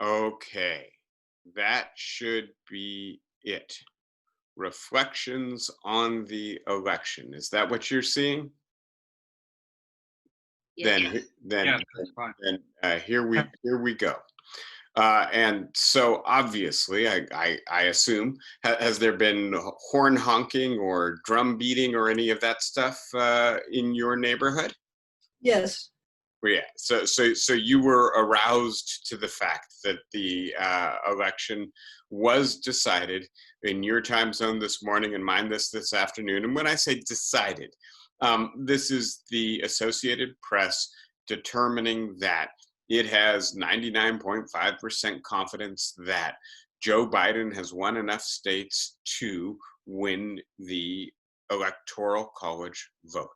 Okay, that should be it. Reflections on the election. Is that what you're seeing? Yes. Then, Yes. then, Yes, that's fine. then here we go. And so, obviously, I assume has there been horn honking or drum beating or any of that stuff in your neighborhood? Yes. Well, yeah. So you were aroused to the fact that the election was decided in your time zone this morning and mine this afternoon. And when I say decided, this is the Associated Press determining that it has 99.5% confidence that Joe Biden has won enough states to win the electoral college vote.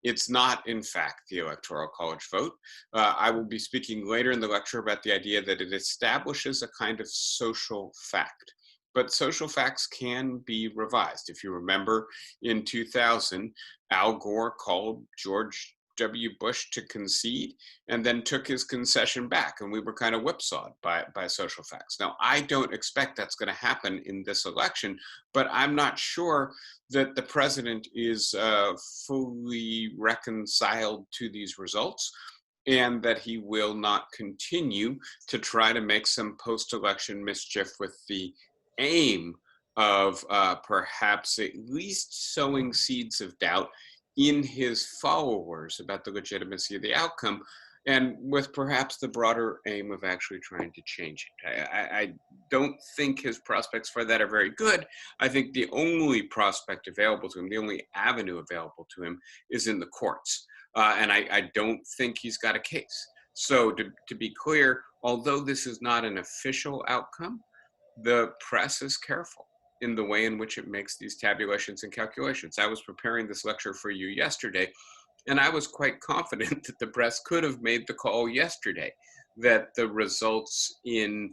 It's not, in fact, the Electoral College vote. I will be speaking later in the lecture about the idea that it establishes a kind of social fact. But social facts can be revised. If you remember, in 2000, Al Gore called George W. Bush to concede and then took his concession back, and we were kind of whipsawed by social facts. Now, I don't expect that's going to happen in this election, but I'm not sure that the president is fully reconciled to these results, and that he will not continue to try to make some post-election mischief with the aim of perhaps at least sowing seeds of doubt in his followers about the legitimacy of the outcome, and with perhaps the broader aim of actually trying to change it. I don't think his prospects for that are very good. I think the only prospect available to him, the only avenue available to him, is in the courts. And I don't think he's got a case. So to be clear, although this is not an official outcome, the press is careful in the way in which it makes these tabulations and calculations. I was preparing this lecture for you yesterday, and I was quite confident that the press could have made the call yesterday that the results in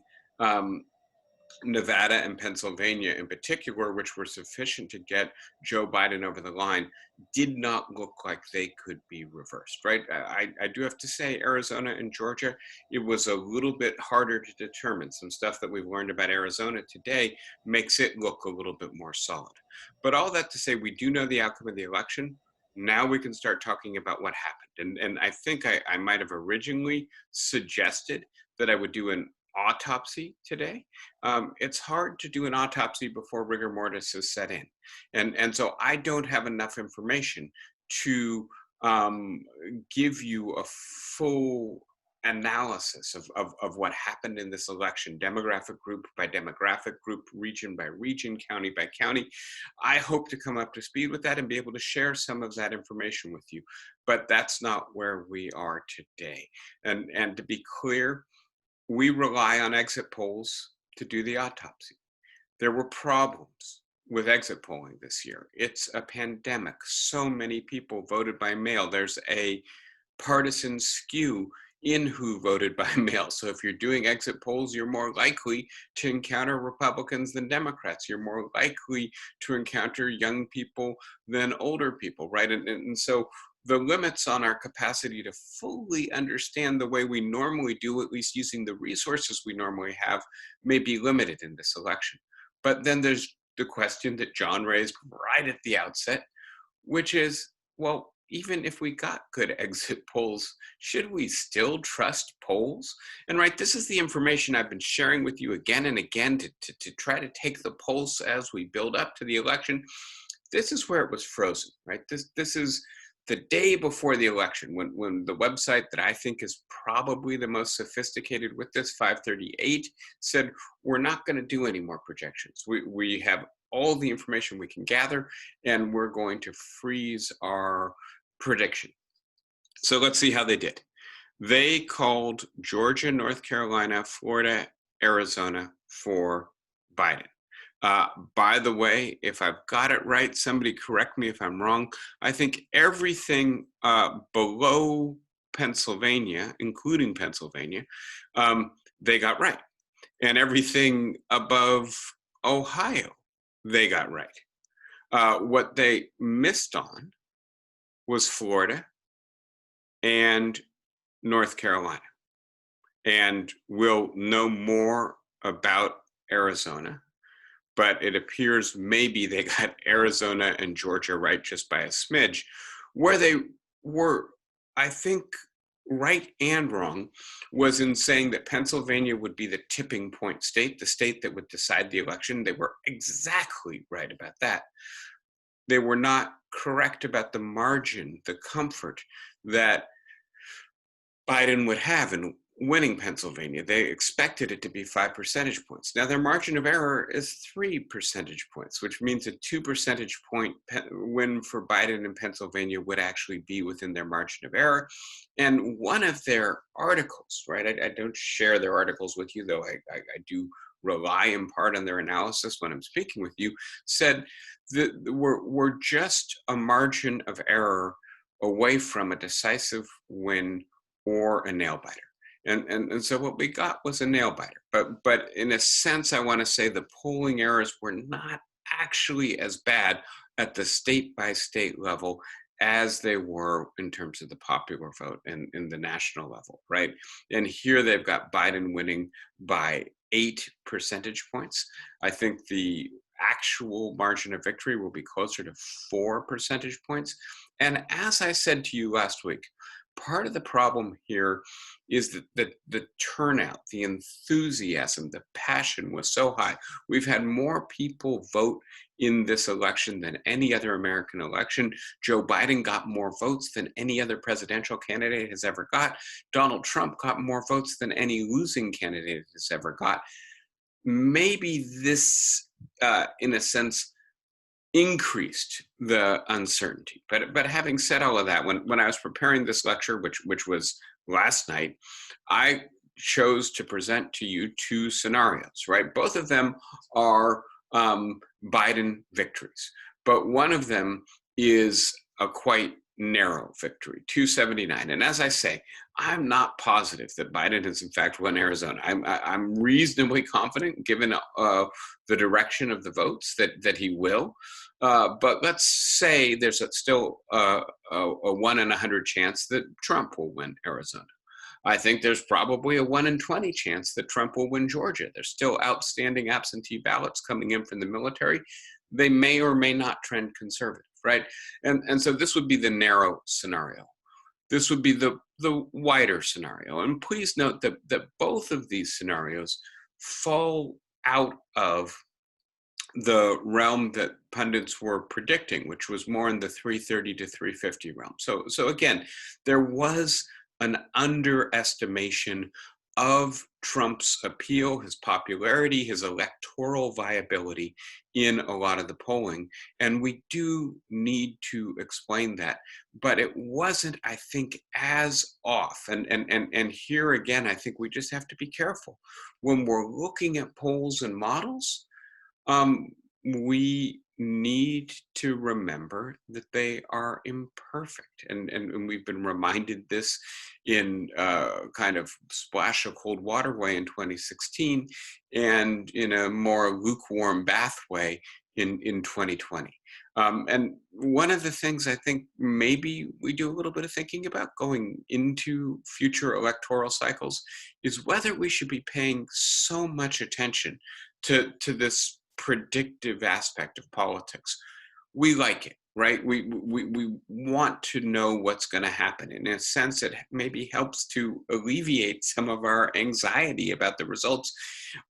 Nevada and Pennsylvania in particular, which were sufficient to get Joe Biden over the line, did not look like they could be reversed, right? I do have to say, Arizona and Georgia, it was a little bit harder to determine. Some stuff that we've learned about Arizona today makes it look a little bit more solid. But all that to say, we do know the outcome of the election. Now we can start talking about what happened. And I think I might have originally suggested that I would do an autopsy today. It's hard to do an autopsy before rigor mortis is set in. And so I don't have enough information to give you a full analysis of what happened in this election, demographic group by demographic group, region by region, county by county. I hope to come up to speed with that and be able to share some of that information with you. But that's not where we are today. And to be clear, we rely on exit polls to do the autopsy. There were problems with exit polling this year. It's a pandemic. So many people voted by mail. There's a partisan skew in who voted by mail. So if you're doing exit polls, you're more likely to encounter Republicans than Democrats. You're more likely to encounter young people than older people, right? And so the limits on our capacity to fully understand the way we normally do, at least using the resources we normally have, may be limited in this election. But then there's the question that John raised right at the outset, which is, well, even if we got good exit polls, should we still trust polls? And right, this is the information I've been sharing with you again and again to try to take the pulse as we build up to the election. This is where it was frozen, right? This is the day before the election, when the website that I think is probably the most sophisticated with this, 538, said, we're not going to do any more projections. We have all the information we can gather, and we're going to freeze our prediction. So let's see how they did. They called Georgia, North Carolina, Florida, Arizona for Biden. By the way, if I've got it right, somebody correct me if I'm wrong. I think everything below Pennsylvania, including Pennsylvania, they got right. And everything above Ohio, they got right. What they missed on was Florida and North Carolina. And we'll know more about Arizona, but it appears maybe they got Arizona and Georgia right just by a smidge. Where they were, I think, right and wrong was in saying that Pennsylvania would be the tipping point state, the state that would decide the election. They were exactly right about that. They were not correct about the margin, the comfort that Biden would have in winning Pennsylvania. They expected it to be 5 percentage points. Now, their margin of error is 3 percentage points, which means a 2 percentage point win for Biden in Pennsylvania would actually be within their margin of error. And one of their articles, right? I don't share their articles with you, though I do rely in part on their analysis when I'm speaking with you, said that we're just a margin of error away from a decisive win or a nail biter. And so what we got was a nail biter. But in a sense, I want to say the polling errors were not actually as bad at the state by state level as they were in terms of the popular vote and in the national level, right? And here they've got Biden winning by 8 percentage points. I think the actual margin of victory will be closer to 4 percentage points. And as I said to you last week, part of the problem here is that the turnout, the enthusiasm, the passion was so high. We've had more people vote in this election than any other American election. Joe Biden got more votes than any other presidential candidate has ever got. Donald Trump got more votes than any losing candidate has ever got. Maybe this, in a sense, increased the uncertainty. But having said all of that, when I was preparing this lecture, which was last night, I chose to present to you two scenarios, right? Both of them are Biden victories, but one of them is a quite narrow victory, 279. And as I say, I'm not positive that Biden has in fact won Arizona. I'm reasonably confident, given the direction of the votes, that he will. But let's say there's still a 1 in 100 chance that Trump will win Arizona. I think there's probably a 1 in 20 chance that Trump will win Georgia. There's still outstanding absentee ballots coming in from the military. They may or may not trend conservative, right? And so this would be the narrow scenario. This would be the wider scenario. And please note that both of these scenarios fall out of the realm that pundits were predicting, which was more in the 330 to 350 realm. So again, there was an underestimation of Trump's appeal, his popularity, his electoral viability in a lot of the polling. And we do need to explain that. But it wasn't, I think, as off. And here again, I think we just have to be careful. When we're looking at polls and models, we need to remember that they are imperfect. And we've been reminded this in kind of splash of cold water way in 2016 and in a more lukewarm bath way in 2020. And one of the things I think maybe we do a little bit of thinking about going into future electoral cycles is whether we should be paying so much attention to this predictive aspect of politics. We like it, right? We want to know what's going to happen. In a sense, it maybe helps to alleviate some of our anxiety about the results,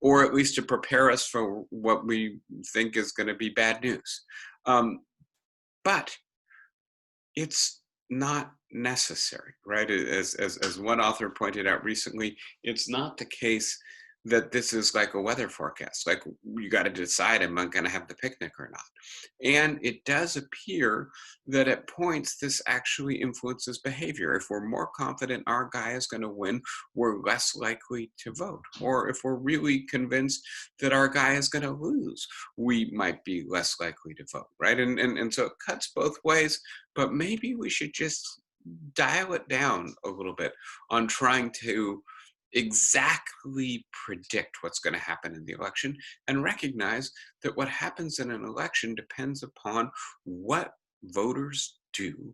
or at least to prepare us for what we think is going to be bad news. But it's not necessary, right? As one author pointed out recently, it's not the case that this is like a weather forecast. Like, you got to decide, am I going to have the picnic or not? And it does appear that at points this actually influences behavior. If we're more confident our guy is going to win, we're less likely to vote. Or if we're really convinced that our guy is going to lose, we might be less likely to vote, right? And so it cuts both ways, but maybe we should just dial it down a little bit on trying to exactly predict what's going to happen in the election, and recognize that what happens in an election depends upon what voters do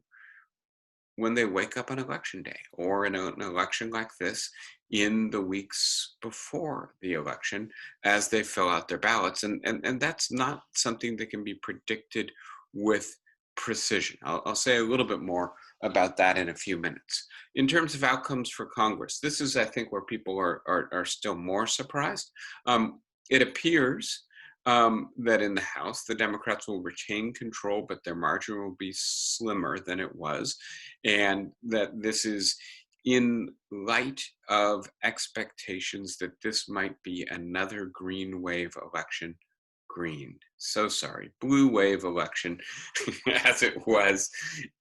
when they wake up on election day, or in an election like this in the weeks before the election as they fill out their ballots. And that's not something that can be predicted with precision. I'll say a little bit more about that in a few minutes. In terms of outcomes for Congress, this is, I think, where people are still more surprised. It appears that in the House, the Democrats will retain control, but their margin will be slimmer than it was. And that this is in light of expectations that this might be another green wave election. Green, so sorry, blue wave election as it was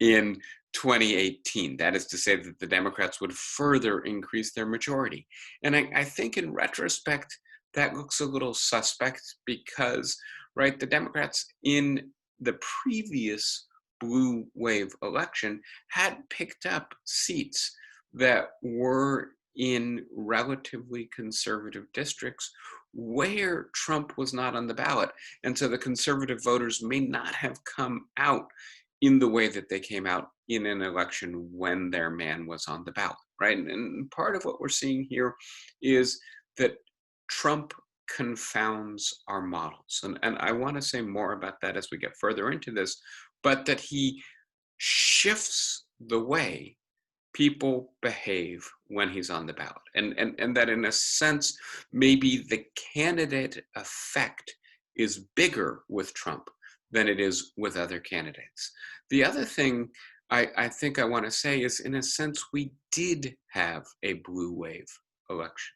in 2018. That is to say that the Democrats would further increase their majority. And I think in retrospect, that looks a little suspect because, right, the Democrats in the previous blue wave election had picked up seats that were in relatively conservative districts where Trump was not on the ballot. And so the conservative voters may not have come out in the way that they came out in an election when their man was on the ballot, right? And part of what we're seeing here is that Trump confounds our models. And I want to say more about that as we get further into this, but that he shifts the way people behave when he's on the ballot. And that in a sense, maybe the candidate effect is bigger with Trump than it is with other candidates. The other thing I think I want to say is, in a sense, we did have a blue wave election,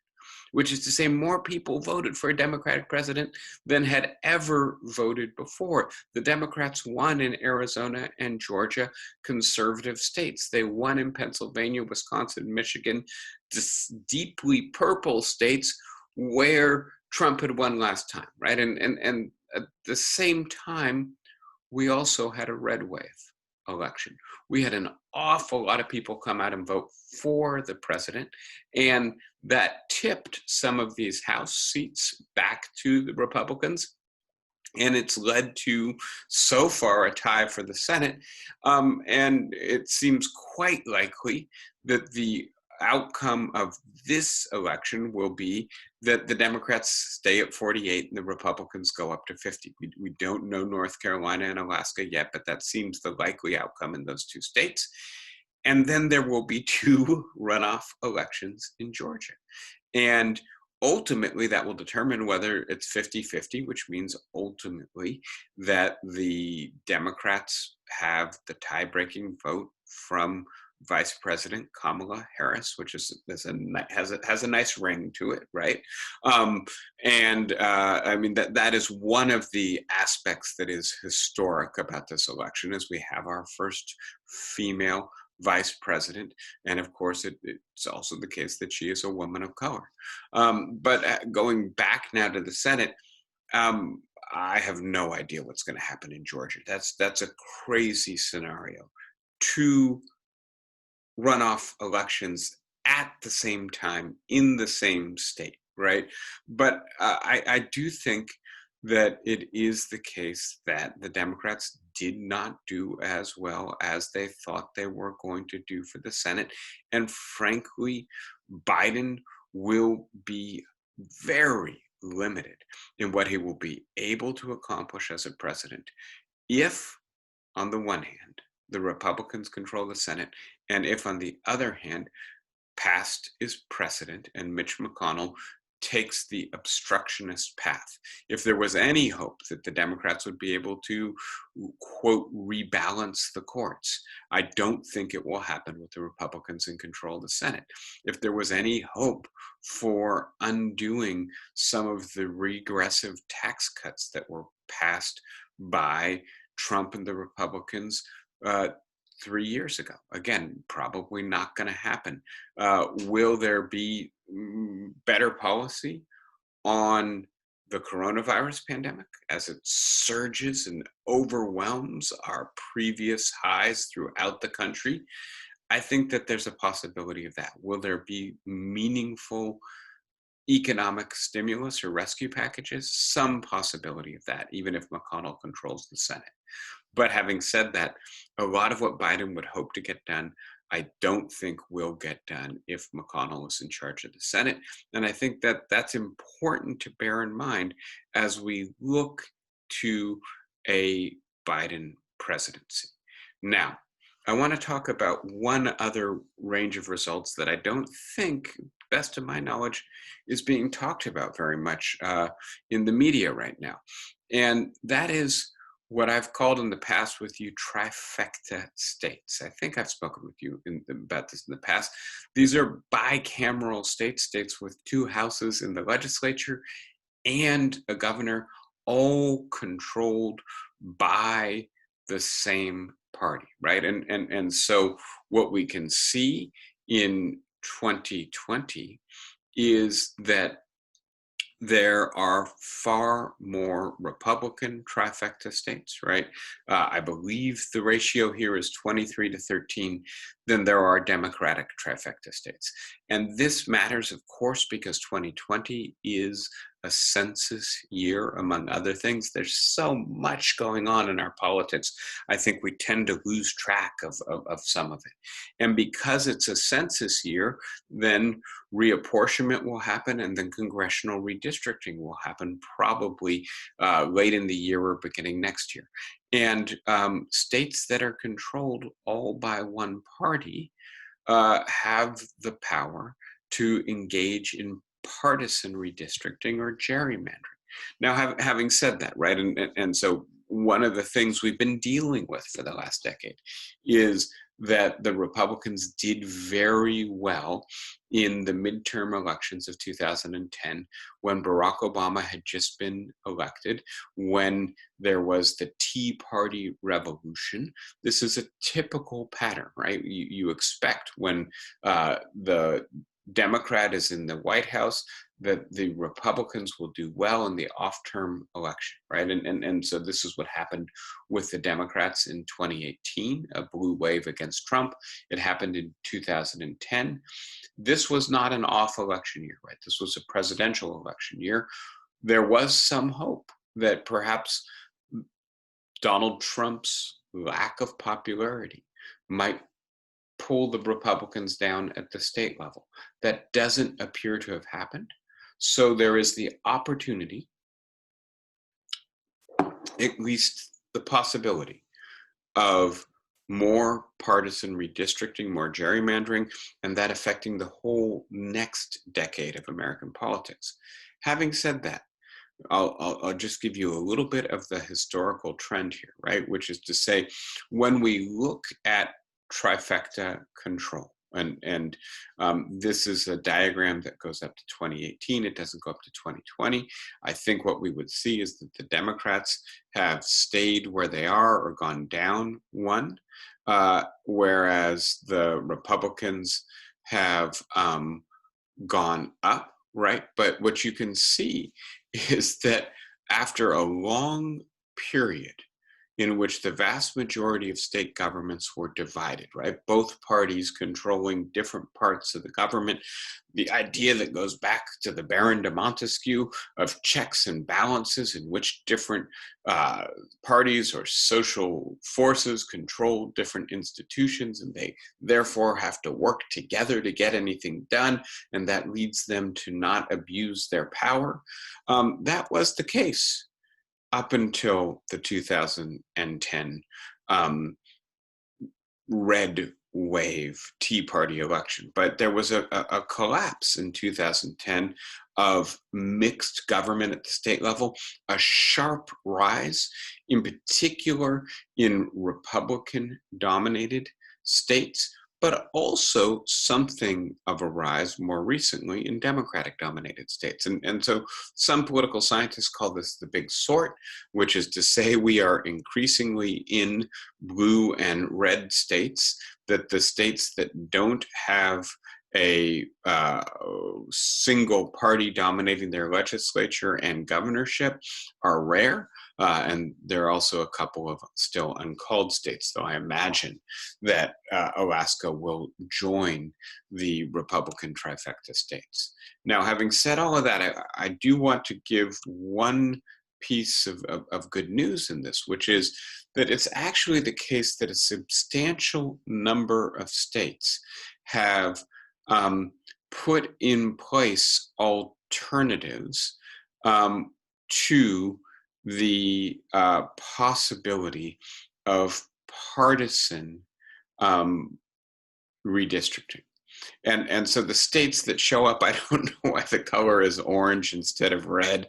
which is to say more people voted for a Democratic president than had ever voted before. The Democrats won in Arizona and Georgia, conservative states. They won in Pennsylvania, Wisconsin, Michigan, deeply purple states where Trump had won last time, right? And at the same time, we also had a red wave election. We had an awful lot of people come out and vote for the president, and that tipped some of these House seats back to the Republicans. And it's led to, so far, a tie for the Senate. And it seems quite likely that the outcome of this election will be that the Democrats stay at 48 and the Republicans go up to 50. We don't know North Carolina and Alaska yet, but that seems the likely outcome in those two states. And then there will be two runoff elections in Georgia. And ultimately, that will determine whether it's 50-50, which means ultimately that the Democrats have the tie-breaking vote from Vice President Kamala Harris, which has a nice ring to it, right? I mean that is one of the aspects that is historic about this election, is we have our first female vice president, and of course it's also the case that she is a woman of color. But going back now to the Senate, I have no idea what's going to happen in Georgia. That's a crazy scenario. Two runoff elections at the same time in the same state, right? But I do think that it is the case that the Democrats did not do as well as they thought they were going to do for the Senate. And frankly, Biden will be very limited in what he will be able to accomplish as a president if, on the one hand, the Republicans control the Senate, and if, on the other hand, past is precedent and Mitch McConnell takes the obstructionist path. If there was any hope that the Democrats would be able to, quote, rebalance the courts, I don't think it will happen with the Republicans in control of the Senate. If there was any hope for undoing some of the regressive tax cuts that were passed by Trump and the Republicans 3 years ago. Again, probably not going to happen. Will there be better policy on the coronavirus pandemic as it surges and overwhelms our previous highs throughout the country? I think that there's a possibility of that. Will there be meaningful economic stimulus or rescue packages? Some possibility of that, even if McConnell controls the Senate. But having said that, a lot of what Biden would hope to get done, I don't think will get done if McConnell is in charge of the Senate. And I think that that's important to bear in mind as we look to a Biden presidency. Now, I want to talk about one other range of results that I don't think, best of my knowledge, is being talked about very much in the media right now. And that is what I've called in the past with you trifecta states. I think I've spoken with you about this in the past. These are bicameral states, states with two houses in the legislature and a governor, all controlled by the same party, right? And so what we can see in 2020 is that there are far more Republican trifecta states, right? I believe the ratio here is 23 to 13 than there are Democratic trifecta states. And this matters, of course, because 2020 is a census year, among other things. There's so much going on in our politics. I think we tend to lose track of some of it. And because it's a census year, then reapportionment will happen, and then congressional redistricting will happen probably late in the year or beginning next year. And states that are controlled all by one party have the power to engage in partisan redistricting or gerrymandering. Now, having said that, right, and so one of the things we've been dealing with for the last decade is that the Republicans did very well in the midterm elections of 2010 when Barack Obama had just been elected, when there was the Tea Party revolution. This is a typical pattern, right? You expect when the Democrat is in the White House that the Republicans will do well in the off-term election, right? And so this is what happened with the Democrats in 2018, a blue wave against Trump. It happened in 2010. This was not an off-election year, right? This was a presidential election year. There was some hope that perhaps Donald Trump's lack of popularity might pull the Republicans down at the state level. That doesn't appear to have happened. So there is the opportunity, at least the possibility, of more partisan redistricting, more gerrymandering, and that affecting the whole next decade of American politics. Having said that, I'll just give you a little bit of the historical trend here, right? Which is to say, when we look at trifecta control, and this is a diagram that goes up to 2018. It doesn't go up to 2020. I think what we would see is that the Democrats have stayed where they are or gone down one, whereas the Republicans have gone up, right? But what you can see is that after a long period in which the vast majority of state governments were divided, right? Both parties controlling different parts of the government. The idea that goes back to the Baron de Montesquieu of checks and balances in which different parties or social forces control different institutions, and they therefore have to work together to get anything done, and that leads them to not abuse their power. That was the case up until the 2010 red wave Tea Party election. But there was a collapse in 2010 of mixed government at the state level, a sharp rise, in particular in Republican-dominated states, but also something of a rise more recently in Democratic-dominated states. And so some political scientists call this the big sort, which is to say we are increasingly in blue and red states, that the states that don't have a single party dominating their legislature and governorship are rare. And there are also a couple of still uncalled states, though I imagine that Alaska will join the Republican trifecta states. Now, having said all of that, I do want to give one piece of good news in this, which is that it's actually the case that a substantial number of states have put in place alternatives to the possibility of partisan um, redistricting. And so the states that show up, I don't know why the color is orange instead of red,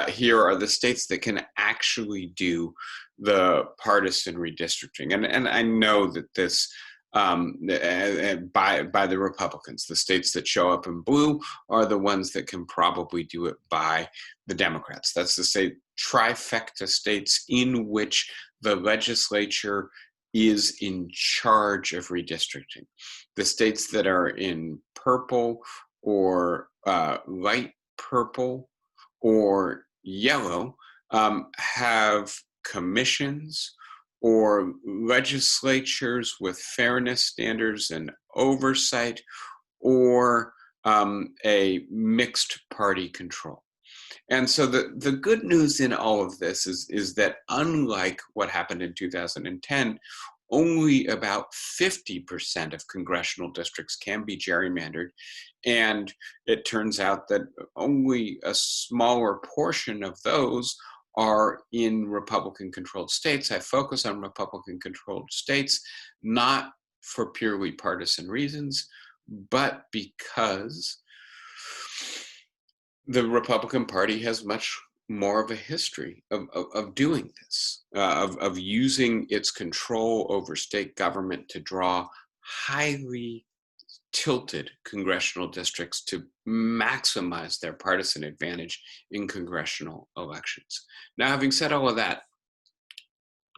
here are the states that can actually do the partisan redistricting. And I know that this, by the Republicans, the states that show up in blue are the ones that can probably do it by the Democrats. That's to say, trifecta states in which the legislature is in charge of redistricting. The states that are in purple or light purple or yellow have commissions or legislatures with fairness standards and oversight, or a mixed party control. And so the good news in all of this is that unlike what happened in 2010, only about 50% of congressional districts can be gerrymandered. And it turns out that only a smaller portion of those are in Republican-controlled states. I focus on Republican-controlled states, not for purely partisan reasons, but because the Republican Party has much more of a history of doing this, of using its control over state government to draw highly tilted congressional districts to maximize their partisan advantage in congressional elections. Now, having said all of that,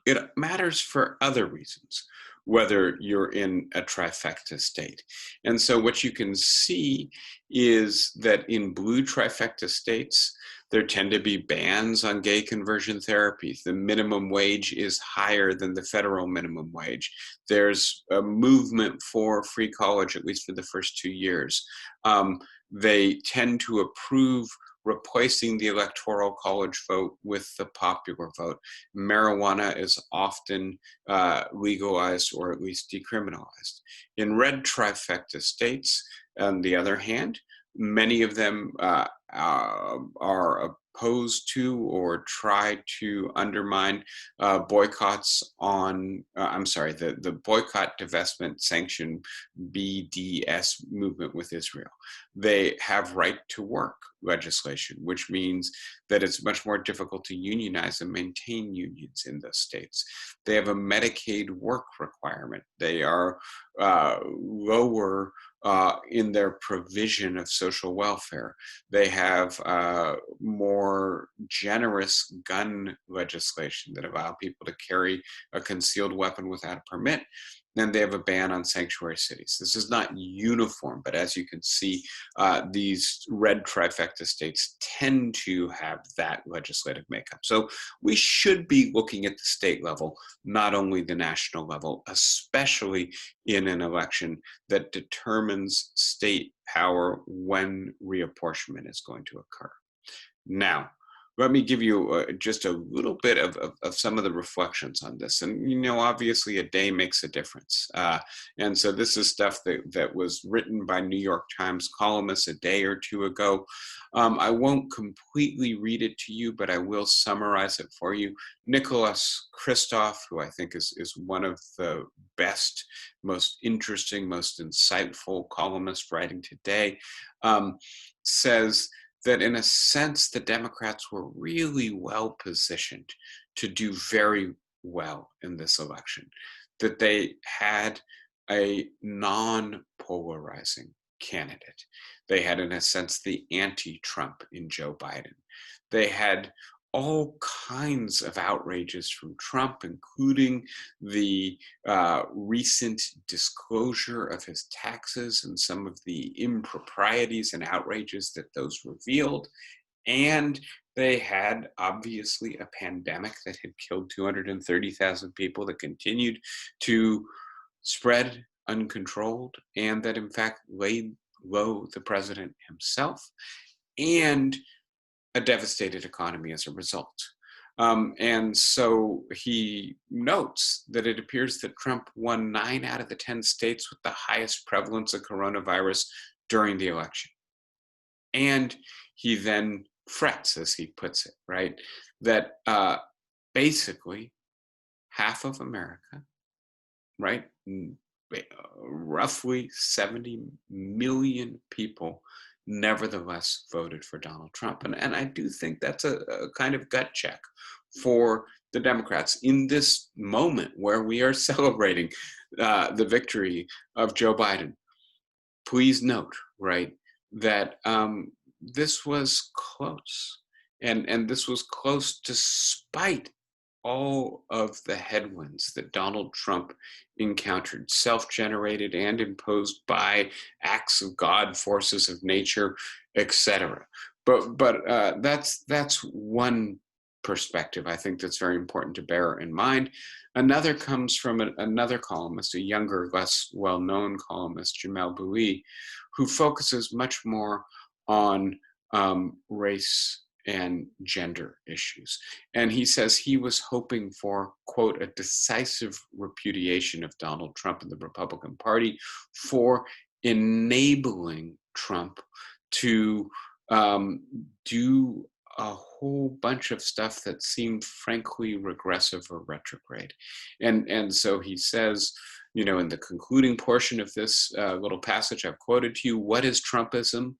it matters for other reasons, whether you're in a trifecta state. And so what you can see is that in blue trifecta states, there tend to be bans on gay conversion therapies. The minimum wage is higher than the federal minimum wage. There's a movement for free college, at least for the first 2 years. They tend to approve replacing the electoral college vote with the popular vote. Marijuana is often legalized or at least decriminalized. In red trifecta states, on the other hand, many of them are opposed to or try to undermine boycotts on, the boycott, divestment, sanction, BDS movement with Israel. They have right to work legislation, which means that it's much more difficult to unionize and maintain unions in those states. They have a Medicaid work requirement. They are lower in their provision of social welfare. They have more generous gun legislation that allow people to carry a concealed weapon without a permit. Then they have a ban on sanctuary cities. This is not uniform, but as you can see, these red trifecta states tend to have that legislative makeup. So we should be looking at the state level, not only the national level, especially in an election that determines state power when reapportionment is going to occur. Now, let me give you just a little bit of some of the reflections on this. And, obviously a day makes a difference. And so this is stuff that was written by New York Times columnists a day or two ago. I won't completely read it to you, but I will summarize it for you. Nicholas Kristof, who I think is one of the best, most interesting, most insightful columnists writing today, says that in a sense, the Democrats were really well positioned to do very well in this election, that they had a non-polarizing candidate. They had, in a sense, the anti-Trump in Joe Biden. They had all kinds of outrages from Trump, including the recent disclosure of his taxes and some of the improprieties and outrages that those revealed. And they had, obviously, a pandemic that had killed 230,000 people that continued to spread uncontrolled, and that, in fact, laid low the president himself, and a devastated economy as a result. And so he notes that it appears that Trump won 9 out of the 10 states with the highest prevalence of coronavirus during the election. And he then frets, as he puts it, right, that basically half of America, right, roughly 70 million people nevertheless voted for Donald Trump. And I do think that's a kind of gut check for the Democrats in this moment where we are celebrating the victory of Joe Biden. Please note, right, that this was close. And this was close despite all of the headwinds that Donald Trump encountered, self-generated and imposed by acts of God, forces of nature, etc. But that's one perspective I think that's very important to bear in mind. Another comes from another columnist, a younger, less well-known columnist, Jamel Bouie, who focuses much more on race and gender issues. And he says he was hoping for, quote, a decisive repudiation of Donald Trump and the Republican Party for enabling Trump to do a whole bunch of stuff that seemed frankly regressive or retrograde. And so he says, you know, in the concluding portion of this little passage I've quoted to you, what is Trumpism?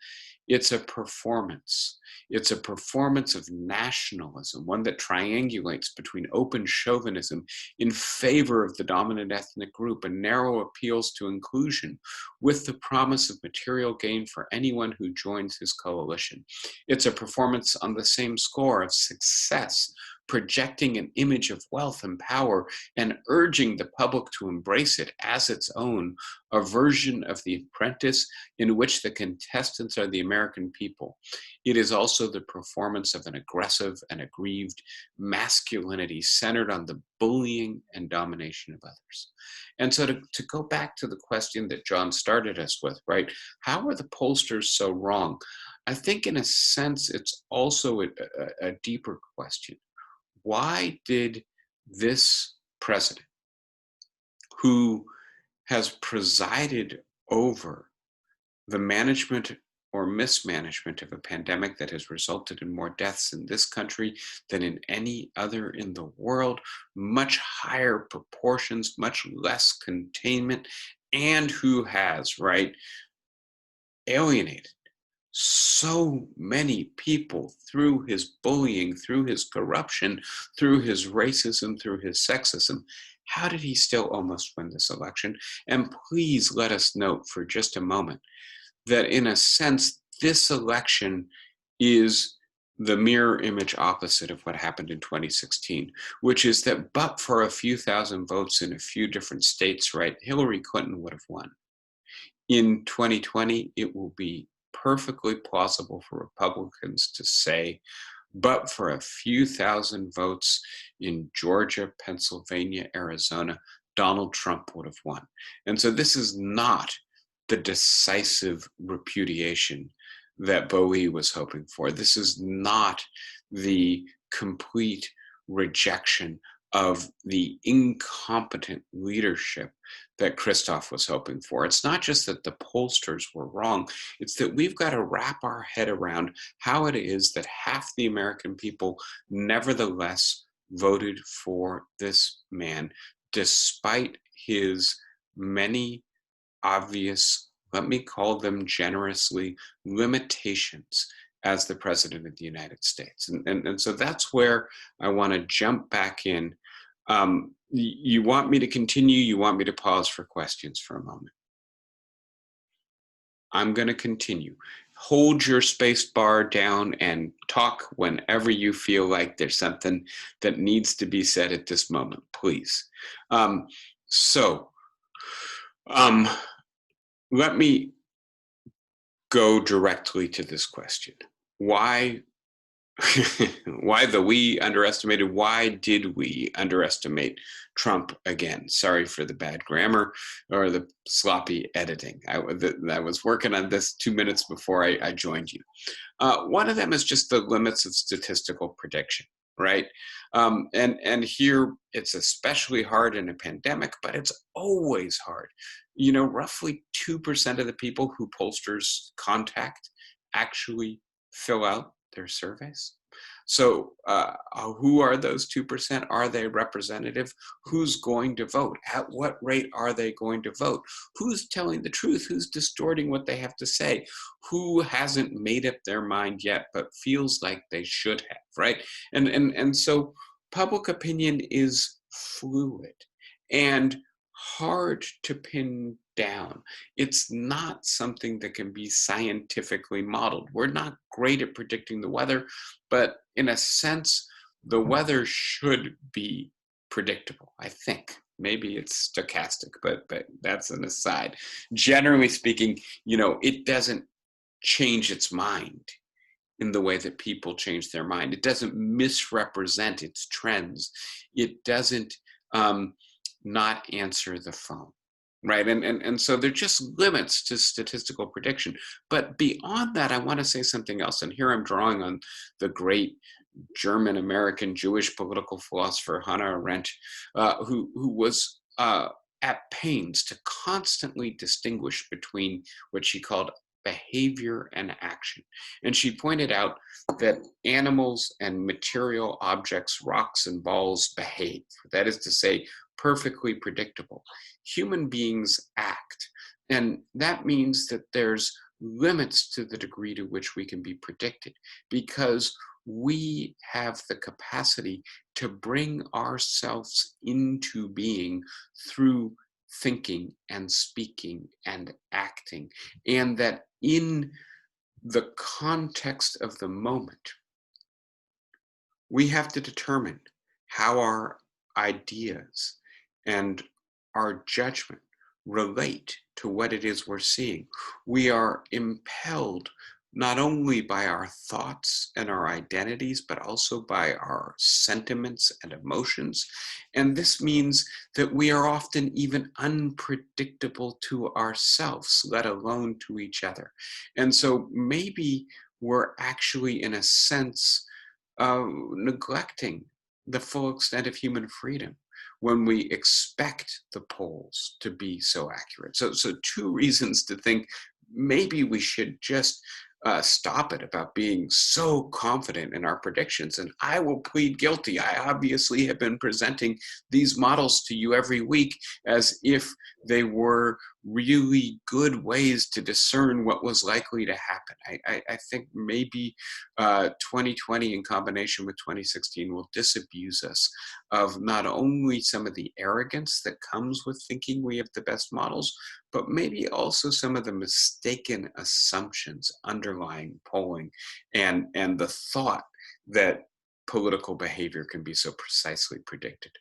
It's a performance. It's a performance of nationalism, one that triangulates between open chauvinism in favor of the dominant ethnic group and narrow appeals to inclusion with the promise of material gain for anyone who joins his coalition. It's a performance on the same score of success, projecting an image of wealth and power and urging the public to embrace it as its own, a version of The Apprentice in which the contestants are the American people. It is also the performance of an aggressive and aggrieved masculinity centered on the bullying and domination of others. And so to go back to the question that John started us with, right? How are the pollsters so wrong? I think in a sense, it's also a deeper question. Why did this president, who has presided over the management or mismanagement of a pandemic that has resulted in more deaths in this country than in any other in the world, much higher proportions, much less containment, and who has, right, alienated so many people through his bullying, through his corruption, through his racism, through his sexism. How did he still almost win this election? And please let us note for just a moment that in a sense, this election is the mirror image opposite of what happened in 2016, which is that but for a few thousand votes in a few different states, right, Hillary Clinton would have won. In 2020, it will be perfectly plausible for Republicans to say, but for a few thousand votes in Georgia, Pennsylvania, Arizona, Donald Trump would have won. And so this is not the decisive repudiation that Bowie was hoping for. This is not the complete rejection of the incompetent leadership that Christoph was hoping for. It's not just that the pollsters were wrong, it's that we've got to wrap our head around how it is that half the American people nevertheless voted for this man, despite his many obvious, let me call them generously, limitations as the president of the United States. And so that's where I want to jump back in. You want me to continue? You want me to pause for questions for a moment? I'm going to continue. Hold your space bar down and talk whenever you feel like there's something that needs to be said at this moment, please. Let me go directly to this question. Why did we underestimate Trump again? Sorry for the bad grammar or the sloppy editing. I was working on this 2 minutes before I joined you. One of them is just the limits of statistical prediction, right? And here it's especially hard in a pandemic, but it's always hard. You know, roughly 2% of the people who pollsters contact actually fill out their surveys. So, who are those 2%? Are they representative? Who's going to vote? At what rate are they going to vote? Who's telling the truth? Who's distorting what they have to say? Who hasn't made up their mind yet, but feels like they should have, right? And so public opinion is fluid and hard to pin down. It's not something that can be scientifically modeled. We're not great at predicting the weather, but in a sense, the weather should be predictable, I think. Maybe it's stochastic, but that's an aside. Generally speaking, you know, it doesn't change its mind in the way that people change their mind. It doesn't misrepresent its trends. It doesn't not answer the phone, right? And so there are just limits to statistical prediction. But beyond that, I want to say something else. And here I'm drawing on the great German American Jewish political philosopher Hannah Arendt, who was at pains to constantly distinguish between what she called behavior and action. And she pointed out that animals and material objects, rocks and balls, behave. That is to say, perfectly predictable. Human beings act. And that means that there's limits to the degree to which we can be predicted, because we have the capacity to bring ourselves into being through thinking and speaking and acting. And that in the context of the moment, we have to determine how our ideas and our judgment relate to what it is we're seeing. We are impelled not only by our thoughts and our identities, but also by our sentiments and emotions. And this means that we are often even unpredictable to ourselves, let alone to each other. And so maybe we're actually, in a sense, neglecting the full extent of human freedom when we expect the polls to be so accurate. So two reasons to think maybe we should just stop it about being so confident in our predictions. And I will plead guilty. I obviously have been presenting these models to you every week as if they were really good ways to discern what was likely to happen. I think maybe 2020 in combination with 2016 will disabuse us of not only some of the arrogance that comes with thinking we have the best models, but maybe also some of the mistaken assumptions underlying polling and the thought that political behavior can be so precisely predicted.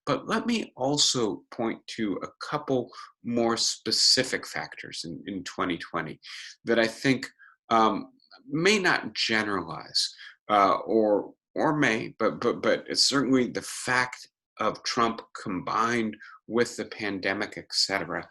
But let me also point to a couple more specific factors in 2020 that I think may not generalize or may, but it's certainly the fact of Trump combined with the pandemic, et cetera,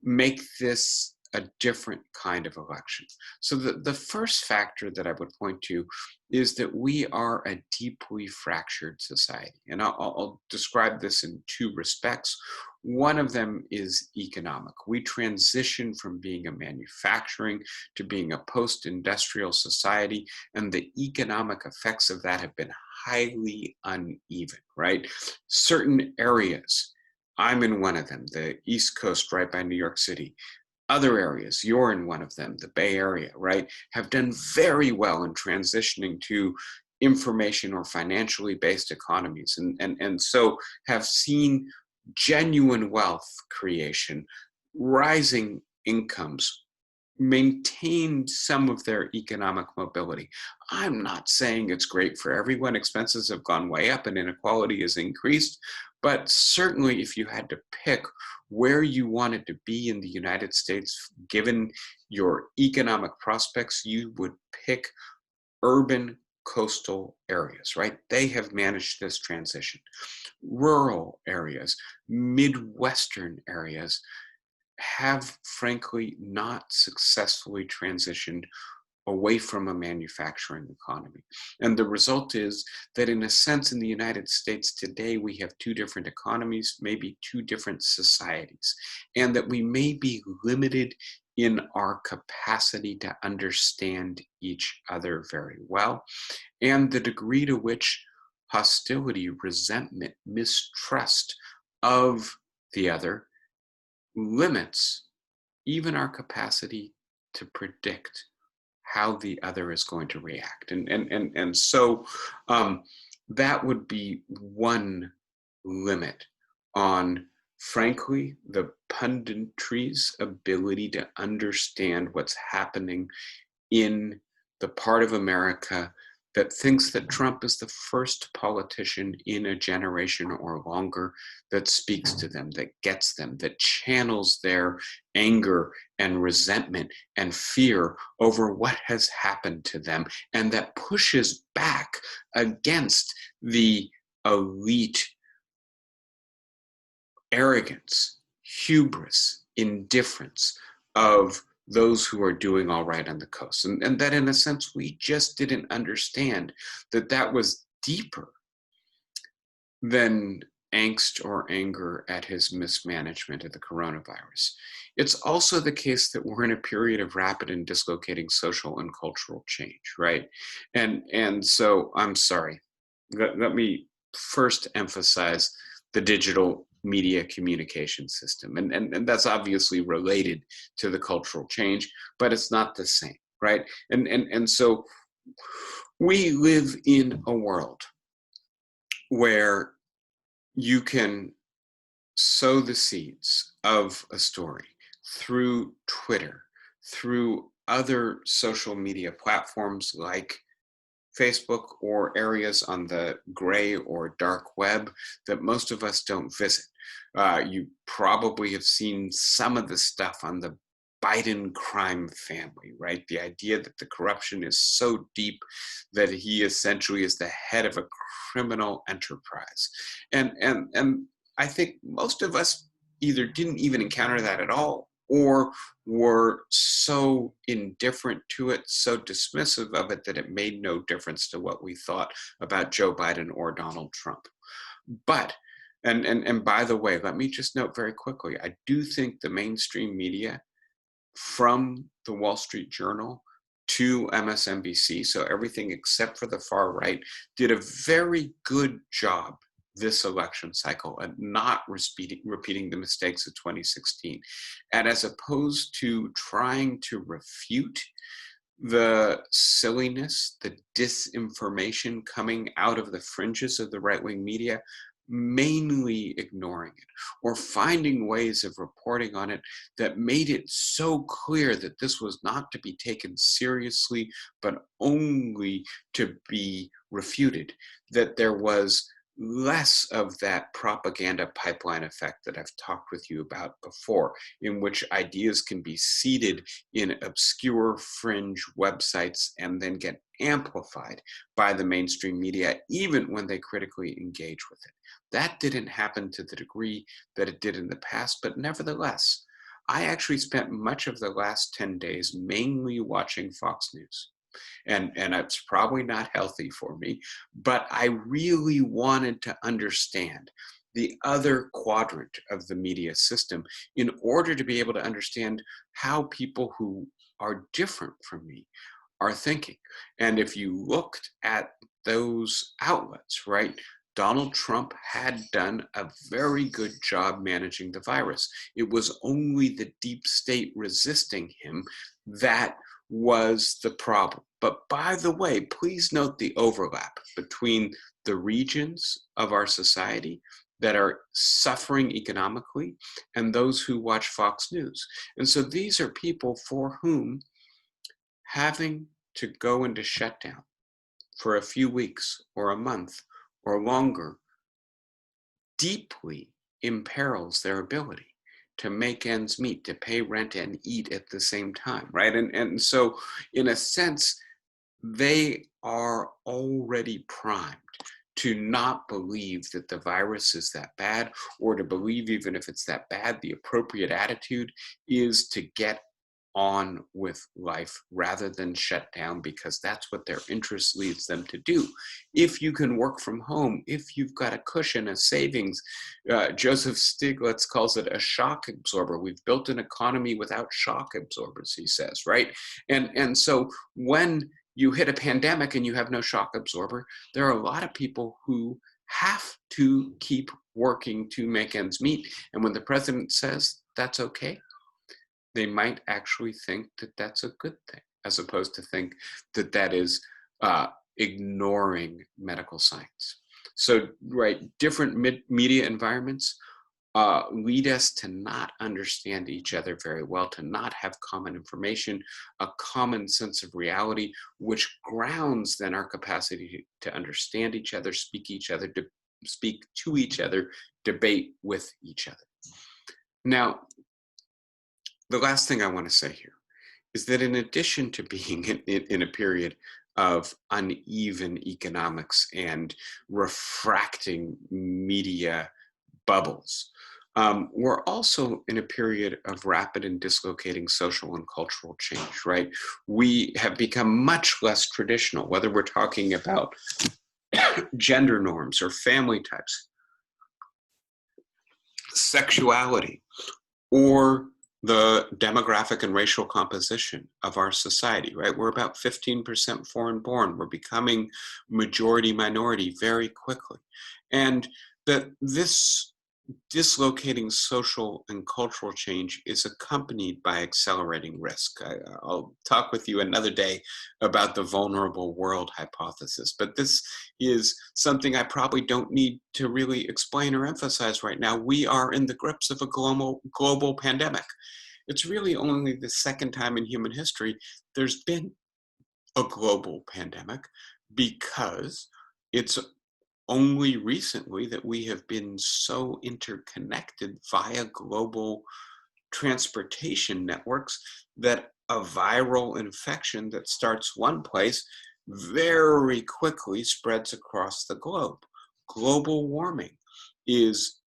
make this a different kind of election. So the first factor that I would point to is that we are a deeply fractured society. And I'll describe this in two respects. One of them is economic. We transition from being a manufacturing to being a post-industrial society, and the economic effects of that have been highly uneven, right? Certain areas, I'm in one of them, the East Coast right by New York City. Other areas, you're in one of them, the Bay Area, right, have done very well in transitioning to information or financially based economies, and so have seen genuine wealth creation, rising incomes, maintain some of their economic mobility. I'm not saying it's great for everyone. Expenses have gone way up and inequality has increased. But certainly, if you had to pick where you wanted to be in the United States, given your economic prospects, you would pick urban coastal areas, right? They have managed this transition. Rural areas, Midwestern areas have frankly not successfully transitioned away from a manufacturing economy. And the result is that, in a sense, in the United States today, we have two different economies, maybe two different societies, and that we may be limited in our capacity to understand each other very well, and the degree to which hostility, resentment, mistrust of the other limits even our capacity to predict how the other is going to react. And so that would be one limit on, frankly, the punditry's ability to understand what's happening in the part of America that thinks that Trump is the first politician in a generation or longer that speaks to them, that gets them, that channels their anger and resentment and fear over what has happened to them, and that pushes back against the elite arrogance, hubris, indifference of those who are doing all right on the coast. And that, in a sense, we just didn't understand that that was deeper than angst or anger at his mismanagement of the coronavirus. It's also the case that we're in a period of rapid and dislocating social and cultural change, right? And so I'm sorry. Let me first emphasize the digital media communication system. And that's obviously related to the cultural change, but it's not the same, right? And so we live in a world where you can sow the seeds of a story through Twitter, through other social media platforms like Facebook, or areas on the gray or dark web that most of us don't visit. You probably have seen some of the stuff on the Biden crime family, right? The idea that the corruption is so deep that he essentially is the head of a criminal enterprise. And I think most of us either didn't even encounter that at all, or were so indifferent to it, so dismissive of it, that it made no difference to what we thought about Joe Biden or Donald Trump. But, and by the way, let me just note very quickly, I do think the mainstream media, from the Wall Street Journal to MSNBC, so everything except for the far right, did a very good job this election cycle and not repeating the mistakes of 2016. And as opposed to trying to refute the silliness, the disinformation coming out of the fringes of the right-wing media, mainly ignoring it or finding ways of reporting on it that made it so clear that this was not to be taken seriously, but only to be refuted, that there was less of that propaganda pipeline effect that I've talked with you about before, in which ideas can be seeded in obscure fringe websites and then get amplified by the mainstream media, even when they critically engage with it. That didn't happen to the degree that it did in the past, but nevertheless, I actually spent much of the last 10 days mainly watching Fox News. And it's probably not healthy for me, but I really wanted to understand the other quadrant of the media system in order to be able to understand how people who are different from me are thinking. And if you looked at those outlets, right, Donald Trump had done a very good job managing the virus. It was only the deep state resisting him that was the problem. But by the way, please note the overlap between the regions of our society that are suffering economically and those who watch Fox News. And so these are people for whom having to go into shutdown for a few weeks or a month or longer deeply imperils their ability to make ends meet, to pay rent and eat at the same time, right? And so, in a sense, they are already primed to not believe that the virus is that bad, or to believe, even if it's that bad, the appropriate attitude is to get on with life rather than shut down because that's what their interest leads them to do. If you can work from home, if you've got a cushion, a savings, Joseph Stiglitz calls it a shock absorber. We've built an economy without shock absorbers, he says, right? And so when you hit a pandemic and you have no shock absorber, there are a lot of people who have to keep working to make ends meet. And when the president says that's okay, they might actually think that that's a good thing, as opposed to think that that is ignoring medical science. So, right, different media environments lead us to not understand each other very well, to not have common information, a common sense of reality, which grounds then our capacity to understand each other, speak to each other, debate with each other. Now, the last thing I want to say here is that in addition to being in a period of uneven economics and refracting media bubbles, we're also in a period of rapid and dislocating social and cultural change, right? We have become much less traditional, whether we're talking about gender norms or family types, sexuality, or the demographic and racial composition of our society, right? We're about 15% foreign born. We're becoming majority minority very quickly. And that this dislocating social and cultural change is accompanied by accelerating risk. I'll talk with you another day about the vulnerable world hypothesis, but this is something I probably don't need to really explain or emphasize right now. We are in the grips of a global pandemic. It's really only the second time in human history there's been a global pandemic, because it's only recently that we have been so interconnected via global transportation networks that a viral infection that starts one place very quickly spreads across the globe. Global warming is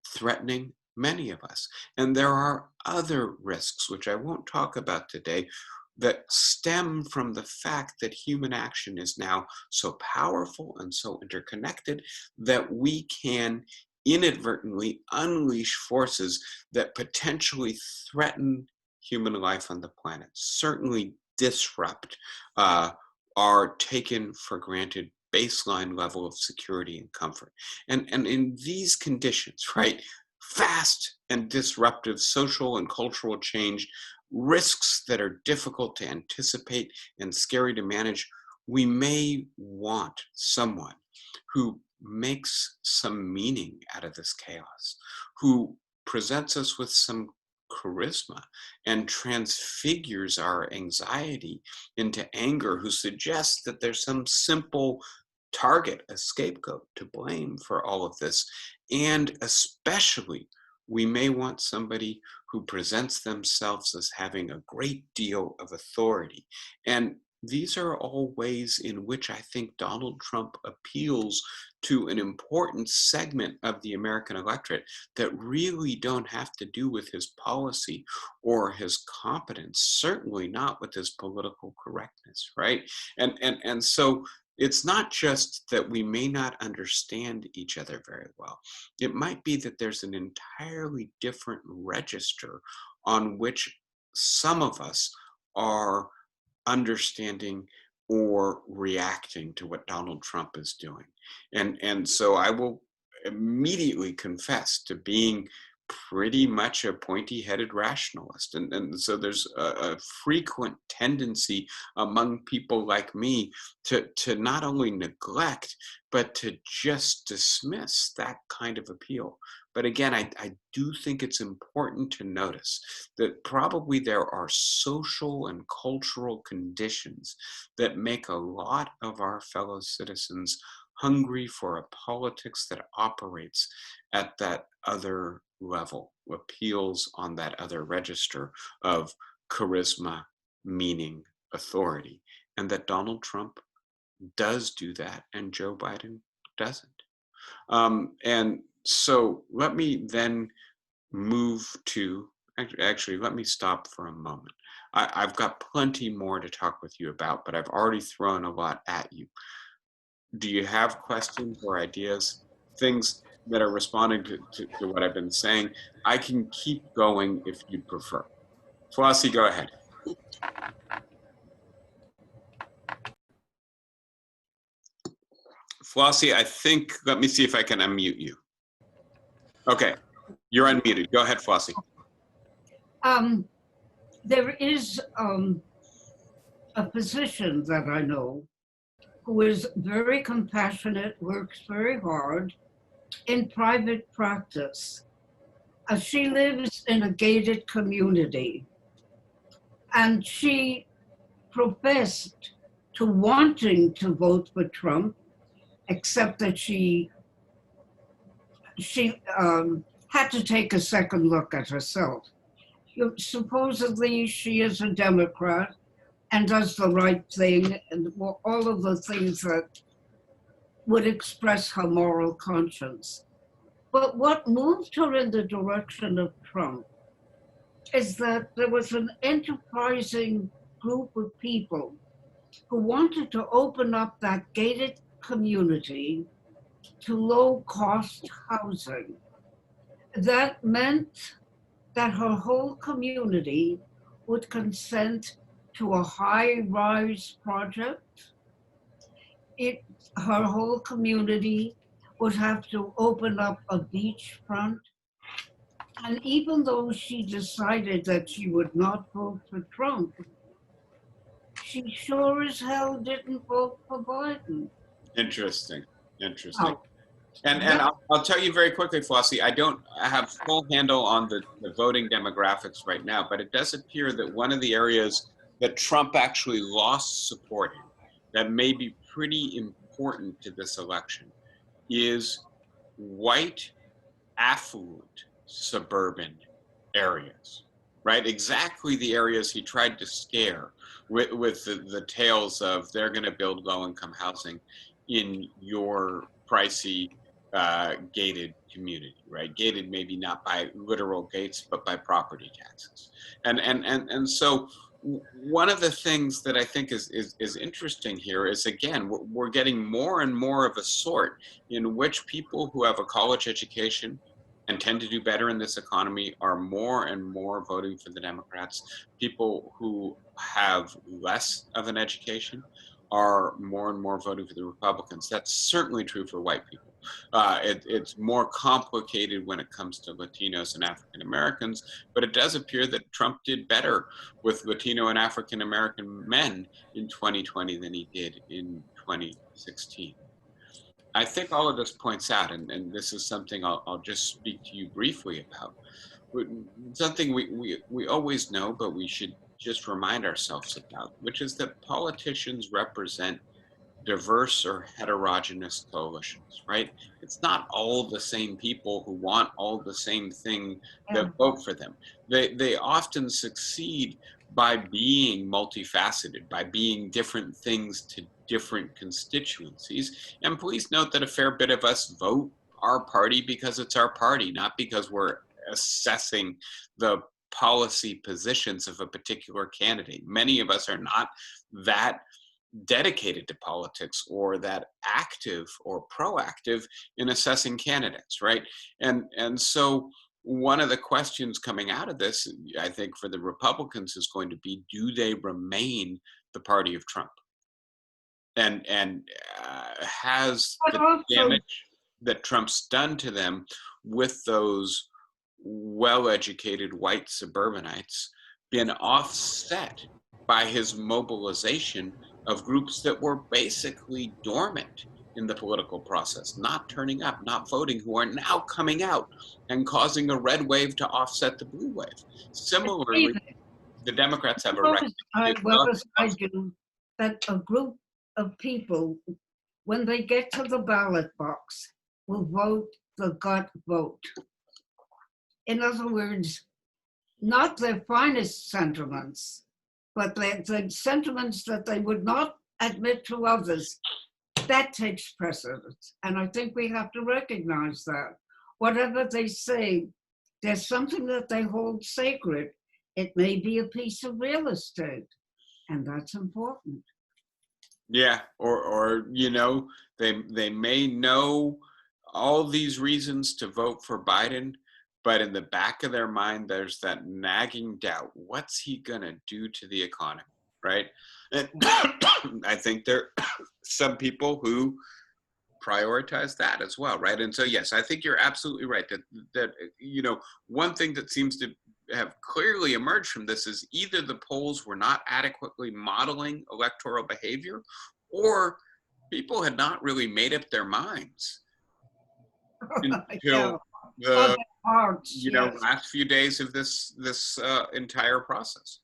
threatening many of us. And there are other risks, which I won't talk about today, that stem from the fact that human action is now so powerful and so interconnected that we can inadvertently unleash forces that potentially threaten human life on the planet, certainly disrupt our taken for granted baseline level of security and comfort. And in these conditions, right, fast and disruptive social and cultural change, risks that are difficult to anticipate and scary to manage, we may want someone who makes some meaning out of this chaos, who presents us with some charisma and transfigures our anxiety into anger, who suggests that there's some simple target, a scapegoat to blame for all of this. And especially, we may want somebody who presents themselves as having a great deal of authority. And these are all ways in which I think Donald Trump appeals to an important segment of the American electorate that really don't have to do with his policy or his competence, certainly not with his political correctness, right? And so it's not just that we may not understand each other very well. It might be that there's an entirely different register on which some of us are understanding or reacting to what Donald Trump is doing. And so I will immediately confess to being pretty much a pointy-headed rationalist. And so there's a frequent tendency among people like me to not only neglect, but to just dismiss that kind of appeal. But again, I do think it's important to notice that probably there are social and cultural conditions that make a lot of our fellow citizens hungry for a politics that operates at that other level, appeals on that other register of charisma, meaning, authority, and that Donald Trump does do that and Joe Biden doesn't. And so let me then move to, Actually, let me stop for a moment. I've got plenty more to talk with you about, but I've already thrown a lot at you. Do you have questions or ideas, things that are responding to what I've been saying? I can keep going if you'd prefer. Flossie, go ahead. Flossie, I think, let me see if I can unmute you. Okay, you're unmuted. Go ahead, Flossie. There is a physician that I know who is very compassionate, works very hard in private practice. She lives in a gated community, and she professed to wanting to vote for Trump, except that she had to take a second look at herself. Supposedly, she is a Democrat and does the right thing and all of the things that would express her moral conscience. But what moved her in the direction of Trump is that there was an enterprising group of people who wanted to open up that gated community to low-cost housing. That meant that her whole community would consent to a high-rise project. Her whole community would have to open up a beachfront. And even though she decided that she would not vote for Trump, she sure as hell didn't vote for Biden. Interesting, interesting. Oh, And I'll tell you very quickly, Flossie, I don't have full handle on the voting demographics right now, but it does appear that one of the areas that Trump actually lost support in that may be pretty important to this election is white, affluent, suburban areas, right? Exactly the areas he tried to scare with the tales of they're going to build low-income housing in your pricey gated community, right? Gated maybe not by literal gates, but by property taxes. And so one of the things that I think is interesting here is, again, we're getting more and more of a sort in which people who have a college education and tend to do better in this economy are more and more voting for the Democrats. People who have less of an education are more and more voting for the Republicans. That's certainly true for white people. It's more complicated when it comes to Latinos and African Americans, but it does appear that Trump did better with Latino and African American men in 2020 than he did in 2016. I think all of this points out, and this is something I'll just speak to you briefly about. Something we always know, but we should just remind ourselves about, which is that politicians represent diverse or heterogeneous coalitions, right? It's not all the same people who want all the same thing that vote for them. They often succeed by being multifaceted, by being different things to different constituencies. And please note that a fair bit of us vote our party because it's our party, not because we're assessing the policy positions of a particular candidate. Many of us are not that dedicated to politics or that active or proactive in assessing candidates, right? And so one of the questions coming out of this, I think, for the Republicans is going to be, do they remain the party of Trump? And has the damage that Trump's done to them with those well-educated white suburbanites been offset by his mobilization of groups that were basically dormant in the political process, not turning up, not voting, who are now coming out and causing a red wave to offset the blue wave? Similarly, the Democrats have a record. I do that a group of people, when they get to the ballot box, will vote the gut vote. In other words, not their finest sentiments, but the sentiments that they would not admit to others. That takes precedence. And I think we have to recognize that. Whatever they say There's something that they hold sacred. It may be a piece of real estate, and that's important. Yeah, or they may know all these reasons to vote for Biden, but in the back of their mind, there's that nagging doubt: what's he gonna do to the economy, right? And I think there are some people who prioritize that as well, right? And so, yes, I think you're absolutely right that one thing that seems to have clearly emerged from this is either the polls were not adequately modeling electoral behavior, or people had not really made up their minds Yeah. until Other the parts, yes. last few days of this entire process.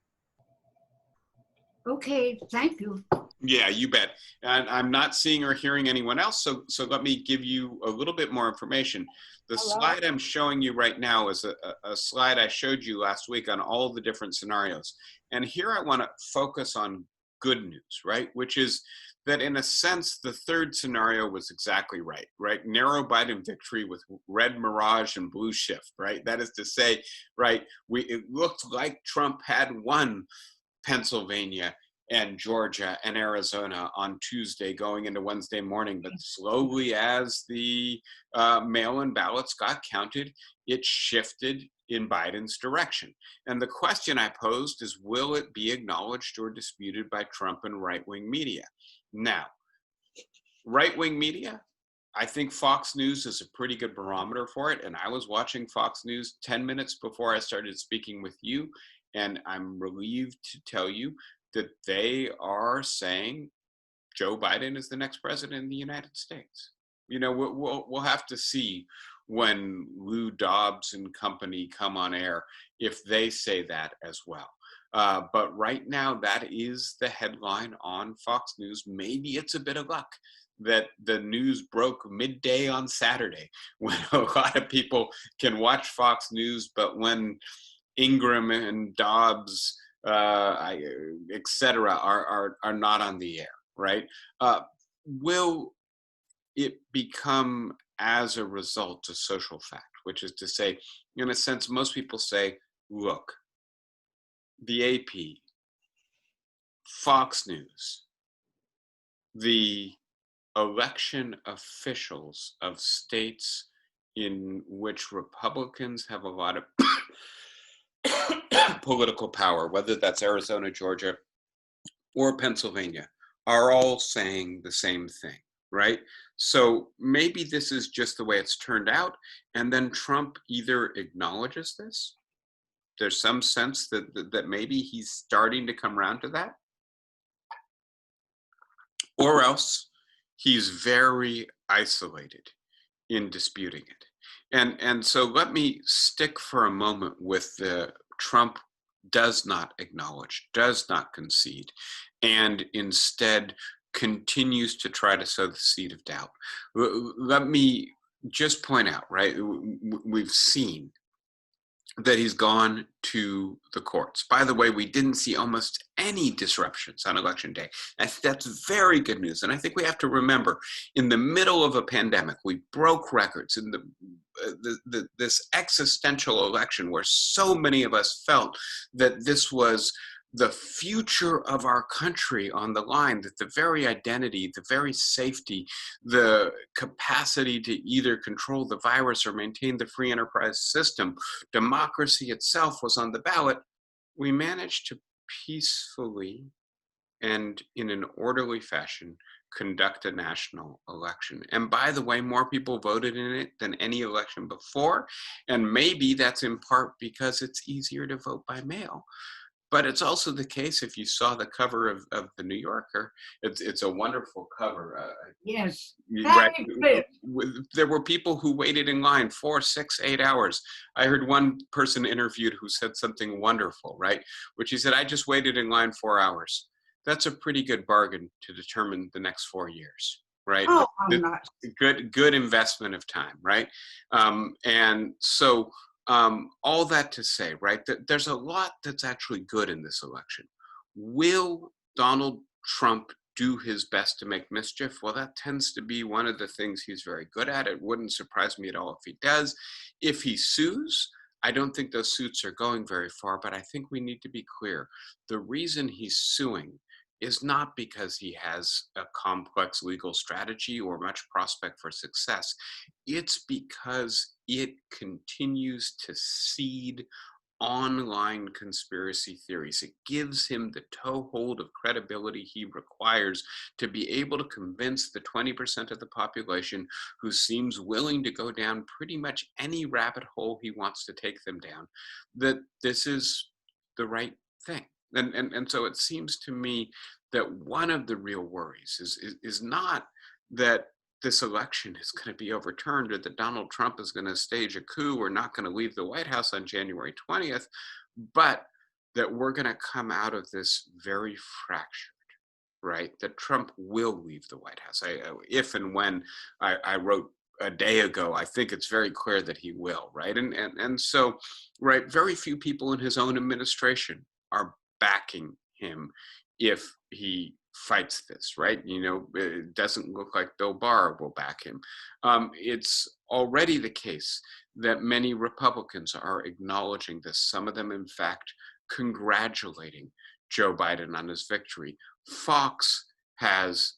Okay, thank you. Yeah, you bet. And I'm not seeing or hearing anyone else, so let me give you a little bit more information. The Hello? slide I'm showing you right now is a slide I showed you last week on all the different scenarios. And here I want to focus on good news, right? Which is that in a sense, the third scenario was exactly right, right? Narrow Biden victory with red mirage and blue shift, right? That is to say, right, it looked like Trump had won Pennsylvania and Georgia and Arizona on Tuesday going into Wednesday morning. But slowly, as the mail-in ballots got counted, it shifted in Biden's direction. And the question I posed is, will it be acknowledged or disputed by Trump and right-wing media? Now, right-wing media, I think Fox News is a pretty good barometer for it. And I was watching Fox News 10 minutes before I started speaking with you. And I'm relieved to tell you that they are saying Joe Biden is the next president of the United States. We'll have to see when Lou Dobbs and company come on air if they say that as well. But right now, that is the headline on Fox News. Maybe it's a bit of luck that the news broke midday on Saturday when a lot of people can watch Fox News, but when Ingram and Dobbs, et cetera, are not on the air, right? Will it become, as a result, a social fact? Which is to say, in a sense, most people say, look, the AP, Fox News, the election officials of states in which Republicans have a lot of political power, whether that's Arizona, Georgia, or Pennsylvania, are all saying the same thing, right? So maybe this is just the way it's turned out, and then Trump either acknowledges this, there's some sense that maybe he's starting to come around to that, or else he's very isolated in disputing it. And so let me stick for a moment with the Trump does not acknowledge, does not concede, and instead continues to try to sow the seed of doubt. Let me just point out, right, we've seen that he's gone to the courts. By the way, we didn't see almost any disruptions on election day. That's very good news. And I think we have to remember, in the middle of a pandemic, we broke records in this existential election where so many of us felt that this was the future of our country on the line, that the very identity, the very safety, the capacity to either control the virus or maintain the free enterprise system, democracy itself was on the ballot. We managed to peacefully and in an orderly fashion conduct a national election. And by the way, more people voted in it than any election before. And maybe that's in part because it's easier to vote by mail. But it's also the case, if you saw the cover of the New Yorker, it's a wonderful cover. Yes, Right. very There were people who waited in line 4, 6, 8 hours. I heard one person interviewed who said something wonderful, right? Which he said, I just waited in line 4 hours. That's a pretty good bargain to determine the next 4 years, right? Oh, I'm not. Good investment of time, right? And so all that to say, right, that there's a lot that's actually good in this election. Will Donald Trump do his best to make mischief? Well, that tends to be one of the things he's very good at. It wouldn't surprise me at all if he does. If he sues, I don't think those suits are going very far, but I think we need to be clear. The reason he's suing is not because he has a complex legal strategy or much prospect for success. It's because it continues to seed online conspiracy theories. It gives him the toehold of credibility he requires to be able to convince the 20% of the population who seems willing to go down pretty much any rabbit hole he wants to take them down that this is the right thing. And so it seems to me that one of the real worries is not that this election is going to be overturned or that Donald Trump is going to stage a coup or not going to leave the White House on January 20th, but that we're going to come out of this very fractured, right? That Trump will leave the White House. If and when I wrote a day ago, I think it's very clear that he will, right? And so, right, very few people in his own administration are backing him if he fights this, right? You know, it doesn't look like Bill Barr will back him. It's already the case that many Republicans are acknowledging this, some of them, in fact, congratulating Joe Biden on his victory. Fox has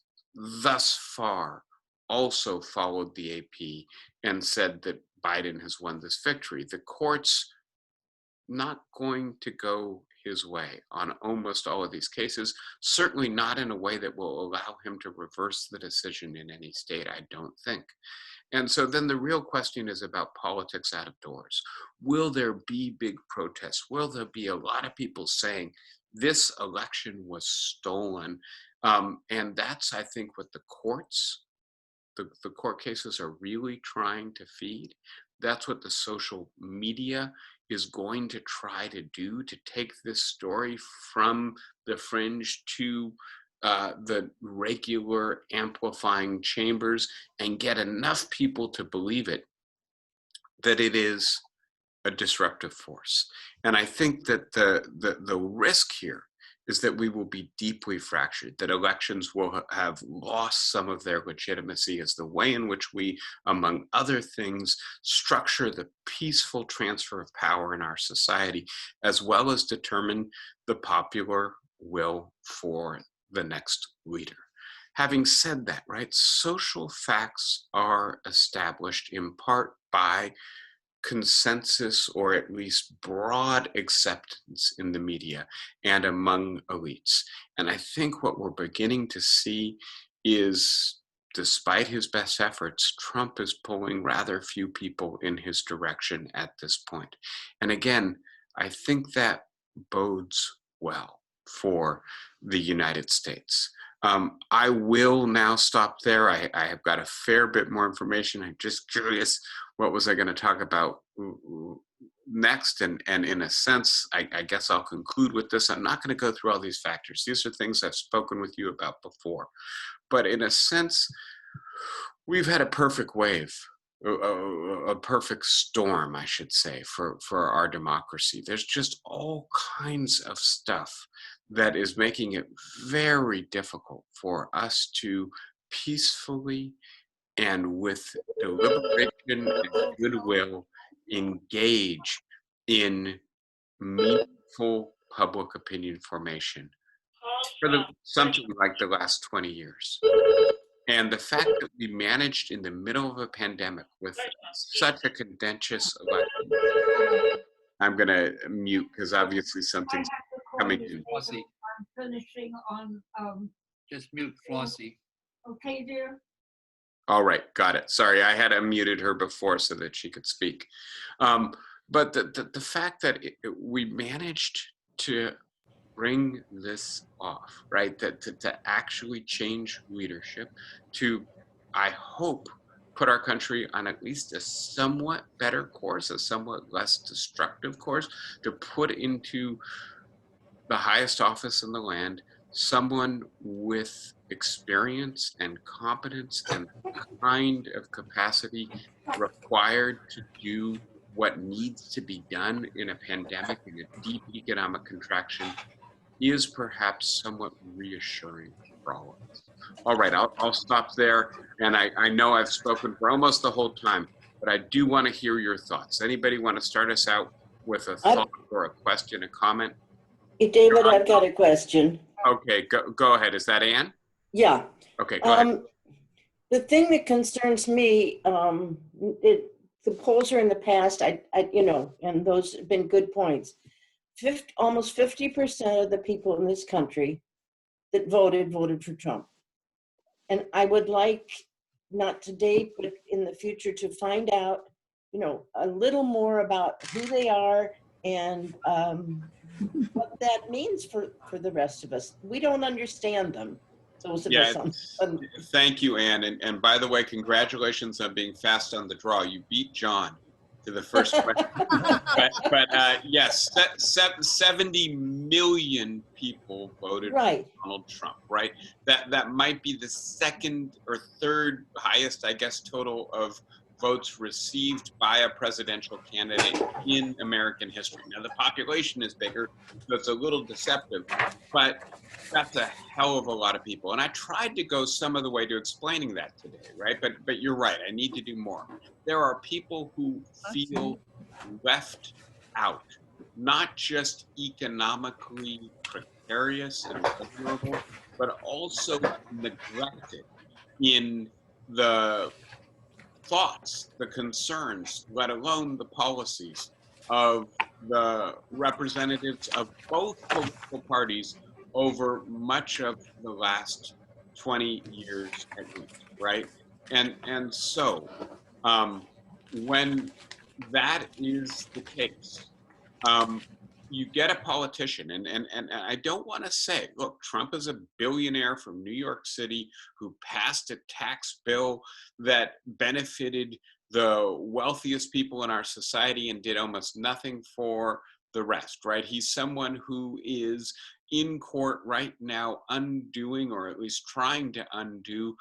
thus far also followed the AP and said that Biden has won this victory. The court's not going to go his way on almost all of these cases, certainly not in a way that will allow him to reverse the decision in any state, I don't think. And so then the real question is about politics out of doors. Will there be big protests? Will there be a lot of people saying this election was stolen? And that's, I think, what the courts, the court cases are really trying to feed. That's what the social media is going to try to do, to take this story from the fringe to the regular amplifying chambers and get enough people to believe it, that it is a disruptive force. And I think that the risk here is that we will be deeply fractured, that elections will have lost some of their legitimacy as the way in which we, among other things, structure the peaceful transfer of power in our society, as well as determine the popular will for the next leader. Having said that, right, social facts are established in part by consensus, or at least broad acceptance in the media and among elites. And I think what we're beginning to see is, despite his best efforts, Trump is pulling rather few people in his direction at this point. And again, I think that bodes well for the United States. I will now stop there. I have got a fair bit more information. I'm just curious, what was I going to talk about next? And in a sense, I guess I'll conclude with this. I'm not going to go through all these factors. These are things I've spoken with you about before. But in a sense, we've had a perfect wave, a perfect storm, I should say, for our democracy. There's just all kinds of stuff that is making it very difficult for us to peacefully and with deliberation and goodwill engage in meaningful public opinion formation for something like the last 20 years. And the fact that we managed in the middle of a pandemic with such a contentious election, I'm going to mute because obviously something's coming in. I'm finishing on. Just mute Flossie. Okay, dear. All right, got it. Sorry, I had unmuted her before so that she could speak. But the fact that we managed to bring this off, right? That to actually change leadership, to, I hope, put our country on at least a somewhat better course, a somewhat less destructive course, to put into the highest office in the land someone with experience and competence and the kind of capacity required to do what needs to be done in a pandemic, in a deep economic contraction, is perhaps somewhat reassuring for all of us. All right, I'll stop there. And I know I've spoken for almost the whole time, but but I do want to hear your thoughts. Anybody want to start us out with a I- thought or a question, a comment? Hey, David, I've got a question. Okay, go ahead. Is that Ann? Yeah. Okay, go ahead. The thing that concerns me, the polls are in the past, and those have been good points. Almost 50% of the people in this country that voted for Trump. And I would like, not today, but in the future, to find out, a little more about who they are and what that means for the rest of us. We don't understand them. Those of us on Thank you, Ann. And by the way, congratulations on being fast on the draw. You beat John to the first question. but yes, 70 million people voted right. for Donald Trump, right? That might be the second or third highest, I guess, total of votes received by a presidential candidate in American history. Now, the population is bigger, so it's a little deceptive, but that's a hell of a lot of people. And I tried to go some of the way to explaining that today, right? But you're right, I need to do more. There are people who feel left out, not just economically precarious and vulnerable, but also neglected in the thoughts, the concerns, let alone the policies of the representatives of both political parties over much of the last 20 years at least, right? And so when that is the case, you get a politician, and I don't want to say, look, Trump is a billionaire from New York City who passed a tax bill that benefited the wealthiest people in our society and did almost nothing for the rest, right? He's someone who is in court right now undoing, or at least trying to undo,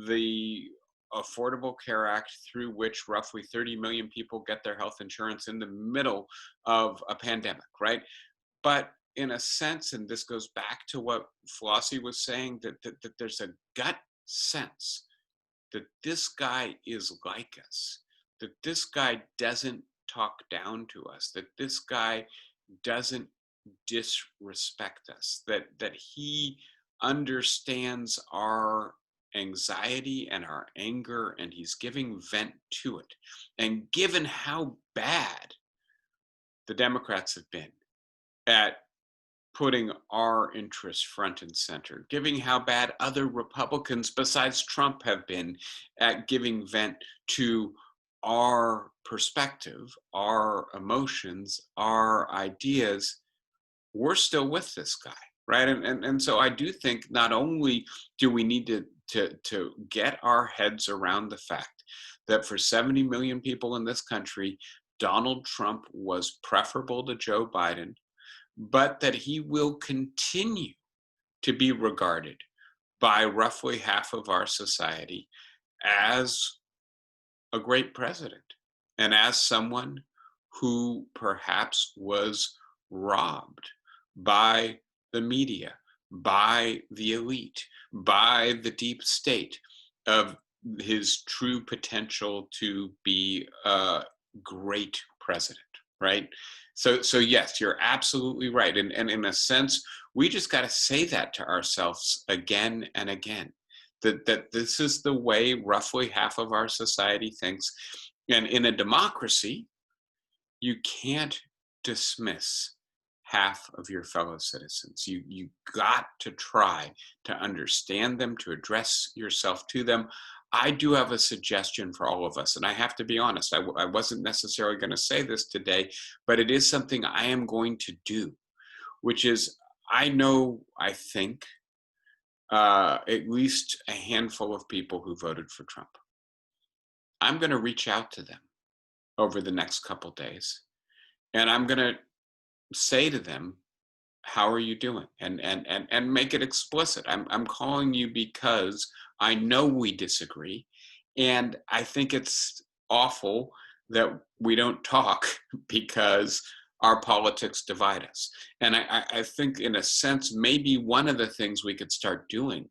the Affordable Care Act, through which roughly 30 million people get their health insurance in the middle of a pandemic, right? But in a sense, and this goes back to what Flossie was saying, that there's a gut sense that this guy is like us, that this guy doesn't talk down to us, that this guy doesn't disrespect us, that he understands our anxiety and our anger, and he's giving vent to it. And given how bad the Democrats have been at putting our interests front and center, given how bad other Republicans besides Trump have been at giving vent to our perspective, our emotions, our ideas, we're still with this guy, right? And so I do think not only do we need to get our heads around the fact that for 70 million people in this country, Donald Trump was preferable to Joe Biden, but that he will continue to be regarded by roughly half of our society as a great president and as someone who perhaps was robbed by the media, by the elite, by the deep state of his true potential to be a great president, right? So yes, you're absolutely right. And in a sense, we just got to say that to ourselves again and again, that this is the way roughly half of our society thinks. And in a democracy, you can't dismiss half of your fellow citizens. You got to try to understand them, to address yourself to them. I do have a suggestion for all of us, and I have to be honest, I wasn't necessarily going to say this today, but it is something I am going to do, which is, I think at least a handful of people who voted for Trump. I'm going to reach out to them over the next couple days, and I'm going to say to them, how are you doing? And make it explicit. I'm calling you because I know we disagree, and I think it's awful that we don't talk because our politics divide us. And I think, in a sense, maybe one of the things we could start doing,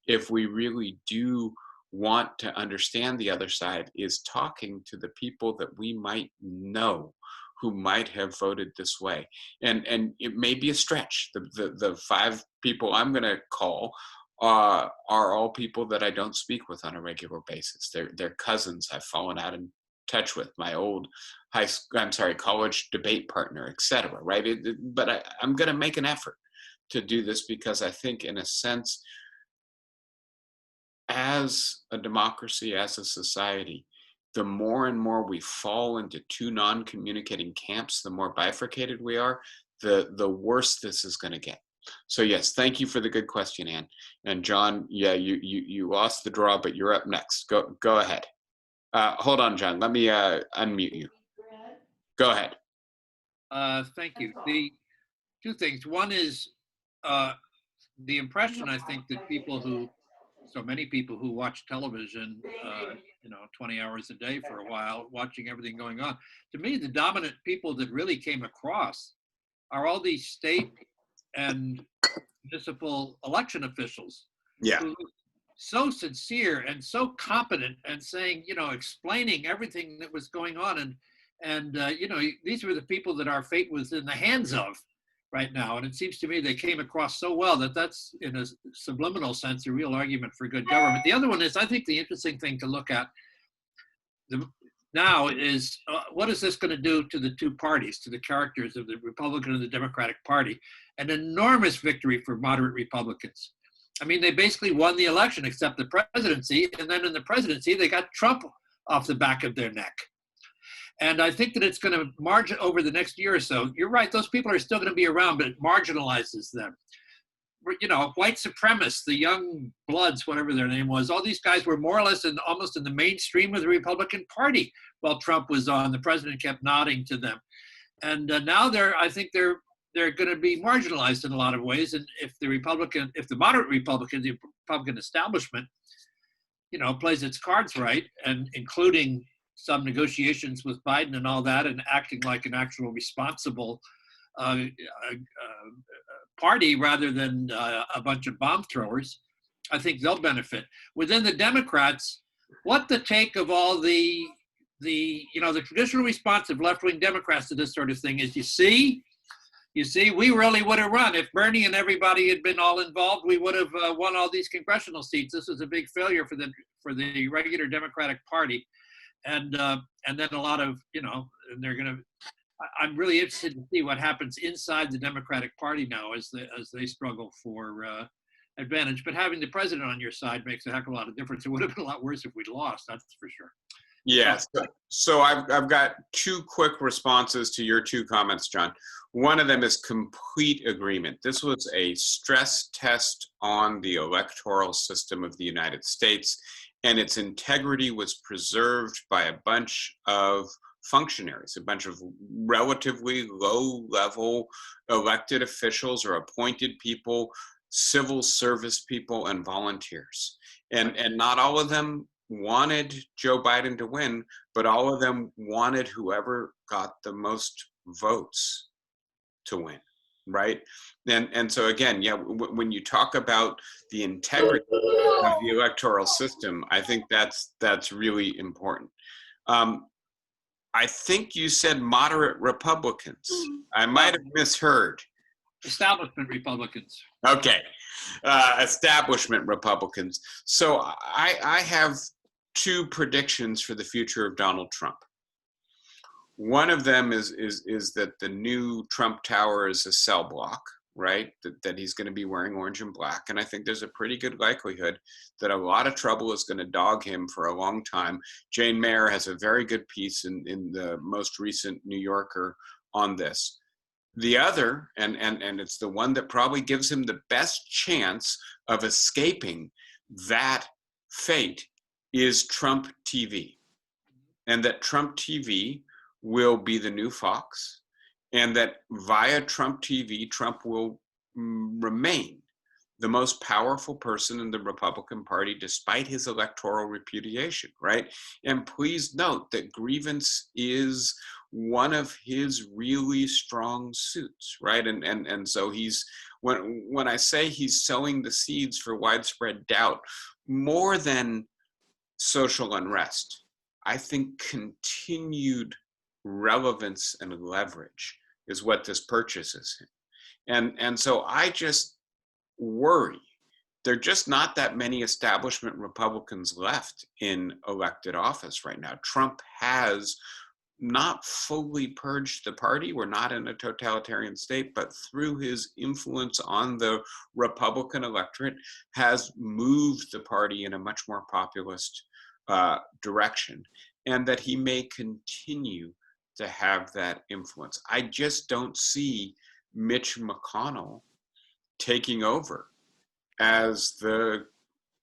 if we really do want to understand the other side is talking to the people that we might know who might have voted this way. And it may be a stretch. The 5 people I'm going to call are all people that I don't speak with on a regular basis. They're cousins I've fallen out in touch with, my old college debate partner, etc. Right? But I'm going to make an effort to do this, because I think, in a sense, as a democracy, as a society, the more and more we fall into 2 non-communicating camps, the more bifurcated we are, the worse this is going to get. So yes, thank you for the good question, Ann. And John, yeah, you lost the draw, but you're up next. Go ahead. Hold on, John. Let me unmute you. Go ahead. Thank you. The 2 things. One is the impression, I think, that so many people who watch television, 20 hours a day for a while, watching everything going on. To me, the dominant people that really came across are all these state and municipal election officials. Yeah. Who were so sincere and so competent, and saying, explaining everything that was going on. And these were the people that our fate was in the hands of right now. And it seems to me they came across so well that that's, in a subliminal sense, a real argument for good government. The other one is, I think the interesting thing to look at now is what is this going to do to the 2 parties, to the characters of the Republican and the Democratic Party? An enormous victory for moderate Republicans. I mean, they basically won the election, except the presidency. And then in the presidency, they got Trump off the back of their neck. And I think that it's going to margin over the next year or so. You're right, those people are still going to be around, but it marginalizes them. White supremacists, the young bloods, whatever their name was, all these guys were more or less almost in the mainstream of the Republican Party while Trump was on. The president kept nodding to them. And now I think they're going to be marginalized in a lot of ways. And if the moderate Republican, the Republican establishment, plays its cards right, and including some negotiations with Biden and all that, and acting like an actual responsible party rather than a bunch of bomb throwers, I think they'll benefit. Within the Democrats, what the take of all the traditional response of left-wing Democrats to this sort of thing is, you see, we really would have run. If Bernie and everybody had been all involved, we would have won all these congressional seats. This was a big failure for the regular Democratic Party. And then a lot of, and they're going to, I'm really interested to see what happens inside the Democratic Party now as they struggle for advantage. But having the president on your side makes a heck of a lot of difference. It would have been a lot worse if we'd lost, that's for sure. Yes. So I've got 2 quick responses to your 2 comments, John. One of them is complete agreement. This was a stress test on the electoral system of the United States, and its integrity was preserved by a bunch of functionaries, a bunch of relatively low-level elected officials or appointed people, civil service people, and volunteers. And not all of them wanted Joe Biden to win, but all of them wanted whoever got the most votes to win, right? And so again, yeah, when you talk about the integrity of the electoral system, I think that's really important. I think you said moderate Republicans. I might have misheard. Establishment Republicans. Okay, establishment Republicans. So I have 2 predictions for the future of Donald Trump. One of them is that the new Trump Tower is a cell block, right? That he's going to be wearing orange and black. And I think there's a pretty good likelihood that a lot of trouble is going to dog him for a long time. Jane Mayer has a very good piece in the most recent New Yorker on this. The other, and it's the one that probably gives him the best chance of escaping that fate, is Trump TV. And that Trump TV will be the new Fox, and that via Trump TV, Trump will remain the most powerful person in the Republican Party despite his electoral repudiation, right? And please note that grievance is one of his really strong suits, right? And so he's, when I say he's sowing the seeds for widespread doubt, more than social unrest. I think continued relevance and leverage is what this purchases him. And so I just worry. There are just not that many establishment Republicans left in elected office right now. Trump has not fully purged the party. We're not in a totalitarian state, but through his influence on the Republican electorate has moved the party in a much more populist direction, and that he may continue to have that influence. I just don't see Mitch McConnell taking over as the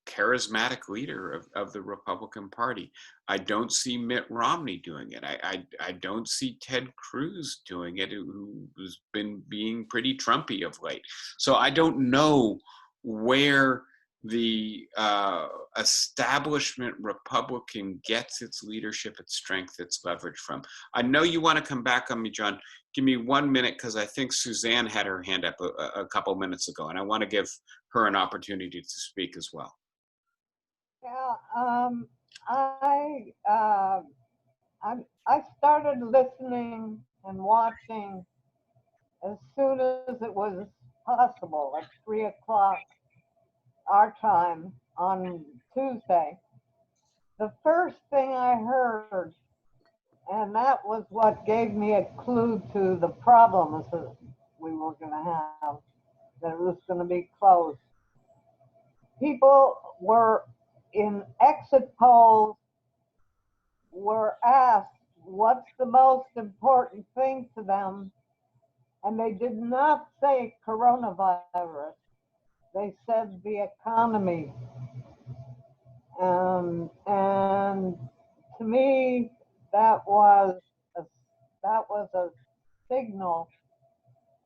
charismatic leader of the Republican Party. I don't see Mitt Romney doing it. I don't see Ted Cruz doing it, who's been being pretty Trumpy of late. So I don't know where the establishment Republican gets its leadership, its strength, its leverage from. I know you want to come back on me, John. Give me 1 minute, because I think Suzanne had her hand up a couple minutes ago, and I want to give her an opportunity to speak as well. Yeah, I started listening and watching as soon as it was possible at 3 o'clock our time on Tuesday. The first thing I heard, and that was what gave me a clue to the problems that we were going to have, that it was going to be close. People were in exit polls were asked what's the most important thing to them, and they did not say coronavirus. They said the economy. And to me, that was a signal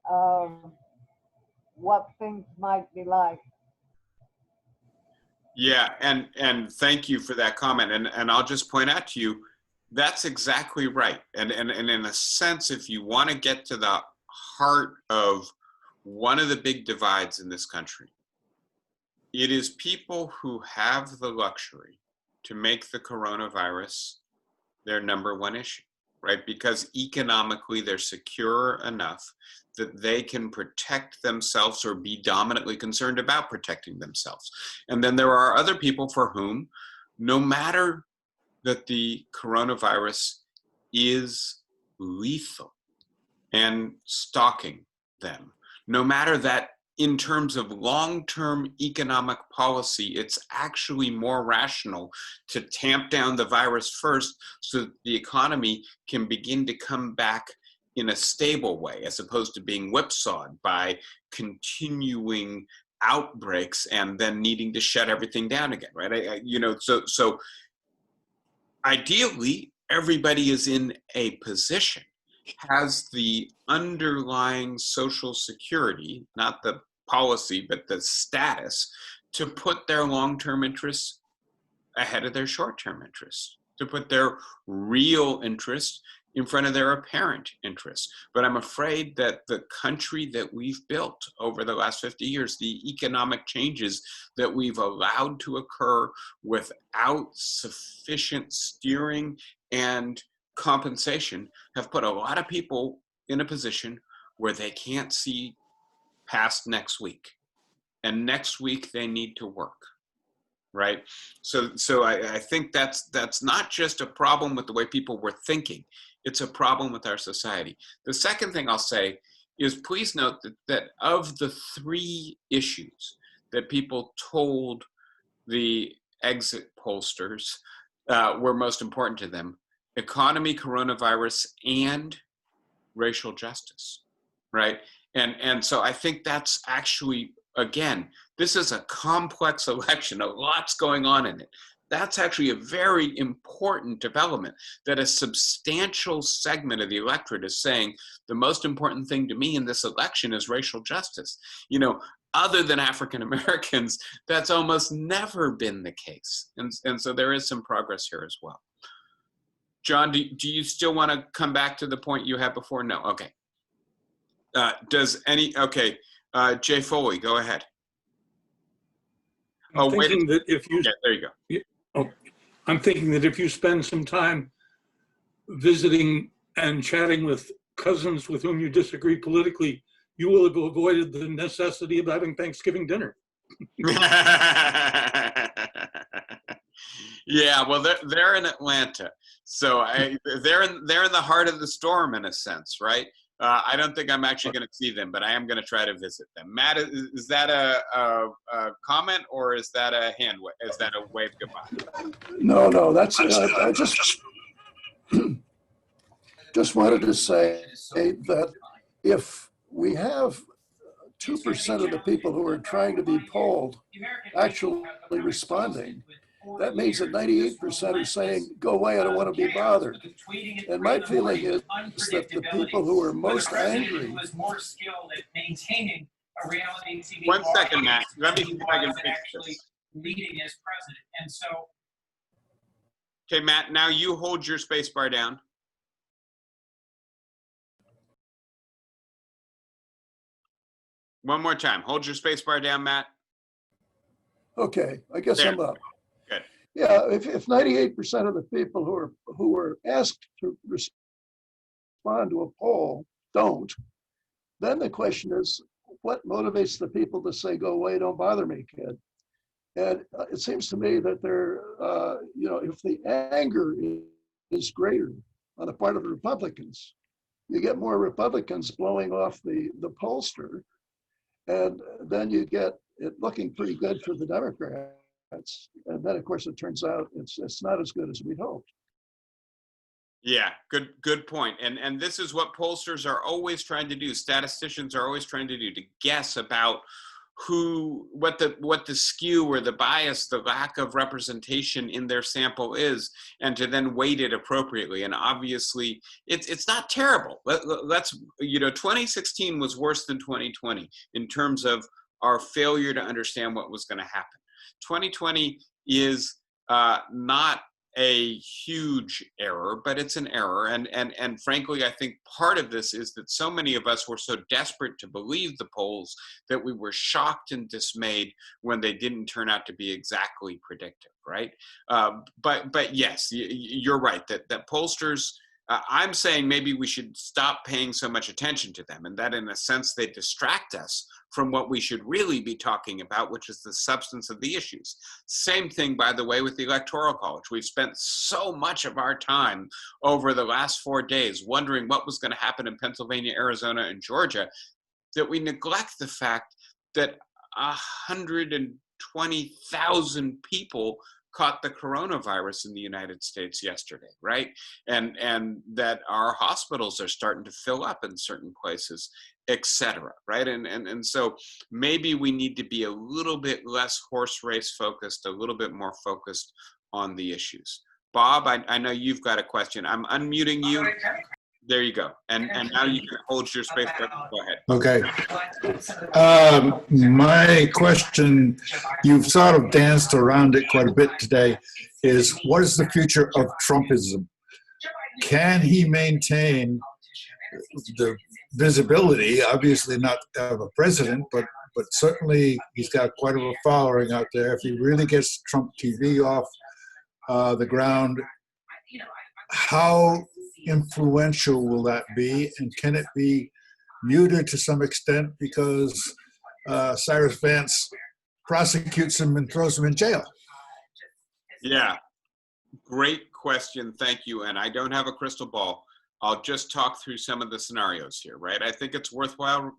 of what things might be like. Yeah, and thank you for that comment. And I'll just point out to you, that's exactly right. And in a sense, if you want to get to the heart of one of the big divides in this country, it is people who have the luxury to make the coronavirus their number one issue, right? Because economically they're secure enough that they can protect themselves or be dominantly concerned about protecting themselves. And then there are other people for whom, no matter that the coronavirus is lethal and stalking them, no matter that in terms of long-term economic policy, it's actually more rational to tamp down the virus first so that the economy can begin to come back in a stable way, as opposed to being whipsawed by continuing outbreaks and then needing to shut everything down again, right? So ideally, everybody is in a position, has the underlying social security, not the policy, but the status, to put their long-term interests ahead of their short-term interests, to put their real interests in front of their apparent interests. But I'm afraid that the country that we've built over the last 50 years, the economic changes that we've allowed to occur without sufficient steering and compensation, have put a lot of people in a position where they can't see past next week. And next week they need to work. Right. So I think that's not just a problem with the way people were thinking. It's a problem with our society. The second thing I'll say is, please note that of the three issues that people told the exit pollsters were most important to them: economy, coronavirus, and racial justice. Right. And so I think that's actually, again, this is a complex election, a lot's going on in it. That's actually a very important development, that a substantial segment of the electorate is saying the most important thing to me in this election is racial justice. You know, other than African Americans, that's almost never been the case. And so there is some progress here as well. John, do you still want to come back to the point you had before? No, okay. Jay Foley, go ahead. I'm thinking that if you, yeah, there you go. I'm thinking that if you spend some time visiting and chatting with cousins with whom you disagree politically, you will have avoided the necessity of having Thanksgiving dinner. Yeah, well, they're in Atlanta, so they're in the heart of the storm in a sense, right? I don't think I'm actually going to see them, but I am going to try to visit them. Matt, is that a comment or is that a hand wave? Is that a wave goodbye? No, that's I just wanted to say that if we have 2% of the people who are trying to be polled actually responding, that means that 98% are saying, go away, I don't want to be bothered. And my feeling is that the people who are most angry. One second, Matt. Let me see if I can fix this. Leading as president. And so. Okay, Matt, now you hold your space bar down. One more time. Hold your space bar down, Matt. Okay, I guess There. I'm up. Good. Yeah, if 98% of the people who are asked to respond to a poll don't, then the question is, what motivates the people to say, go away, don't bother me, kid? And it seems to me that they're, if the anger is greater on the part of the Republicans, you get more Republicans blowing off the pollster, and then you get it looking pretty good for the Democrats. And then, of course, it turns out it's not as good as we'd hoped. Yeah, good point. And this is what pollsters are always trying to do. Statisticians are always trying to do, to guess about what the skew or the bias, the lack of representation in their sample is, and to then weight it appropriately. And obviously, it's not terrible. Let's 2016 was worse than 2020 in terms of our failure to understand what was going to happen. 2020 is not a huge error, but it's an error. And frankly, I think part of this is that so many of us were so desperate to believe the polls that we were shocked and dismayed when they didn't turn out to be exactly predictive, right? But yes, you're right that pollsters, I'm saying maybe we should stop paying so much attention to them, and that in a sense they distract us from what we should really be talking about, which is the substance of the issues. Same thing, by the way, with the Electoral College. We've spent so much of our time over the last 4 days wondering what was going to happen in Pennsylvania, Arizona, and Georgia, that we neglect the fact that 120,000 people caught the coronavirus in the United States yesterday, right? And that our hospitals are starting to fill up in certain places, et cetera, right? And so maybe we need to be a little bit less horse race focused, a little bit more focused on the issues. Bob, I know you've got a question. I'm unmuting you. There you go. And now you can hold your space. Go ahead. Okay. My question, you've sort of danced around it quite a bit today, is what is the future of Trumpism? Can he maintain the visibility, obviously not of a president, but certainly he's got quite a following out there. If he really gets Trump TV off the ground, how influential will that be, and can it be muted to some extent because Cyrus Vance prosecutes him and throws him in jail? Yeah, great question. Thank you. And I don't have a crystal ball. I'll just talk through some of the scenarios here, right? I think it's worthwhile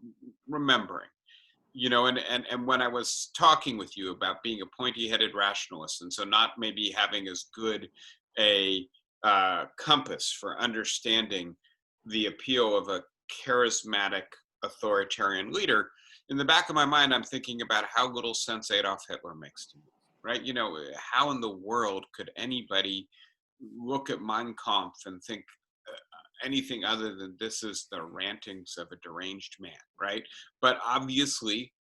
remembering, and when I was talking with you about being a pointy-headed rationalist, and so not maybe having as good a compass for understanding the appeal of a charismatic authoritarian leader, in the back of my mind, I'm thinking about how little sense Adolf Hitler makes to me, right? How in the world could anybody look at Mein Kampf and think anything other than this is the rantings of a deranged man, right? But obviously,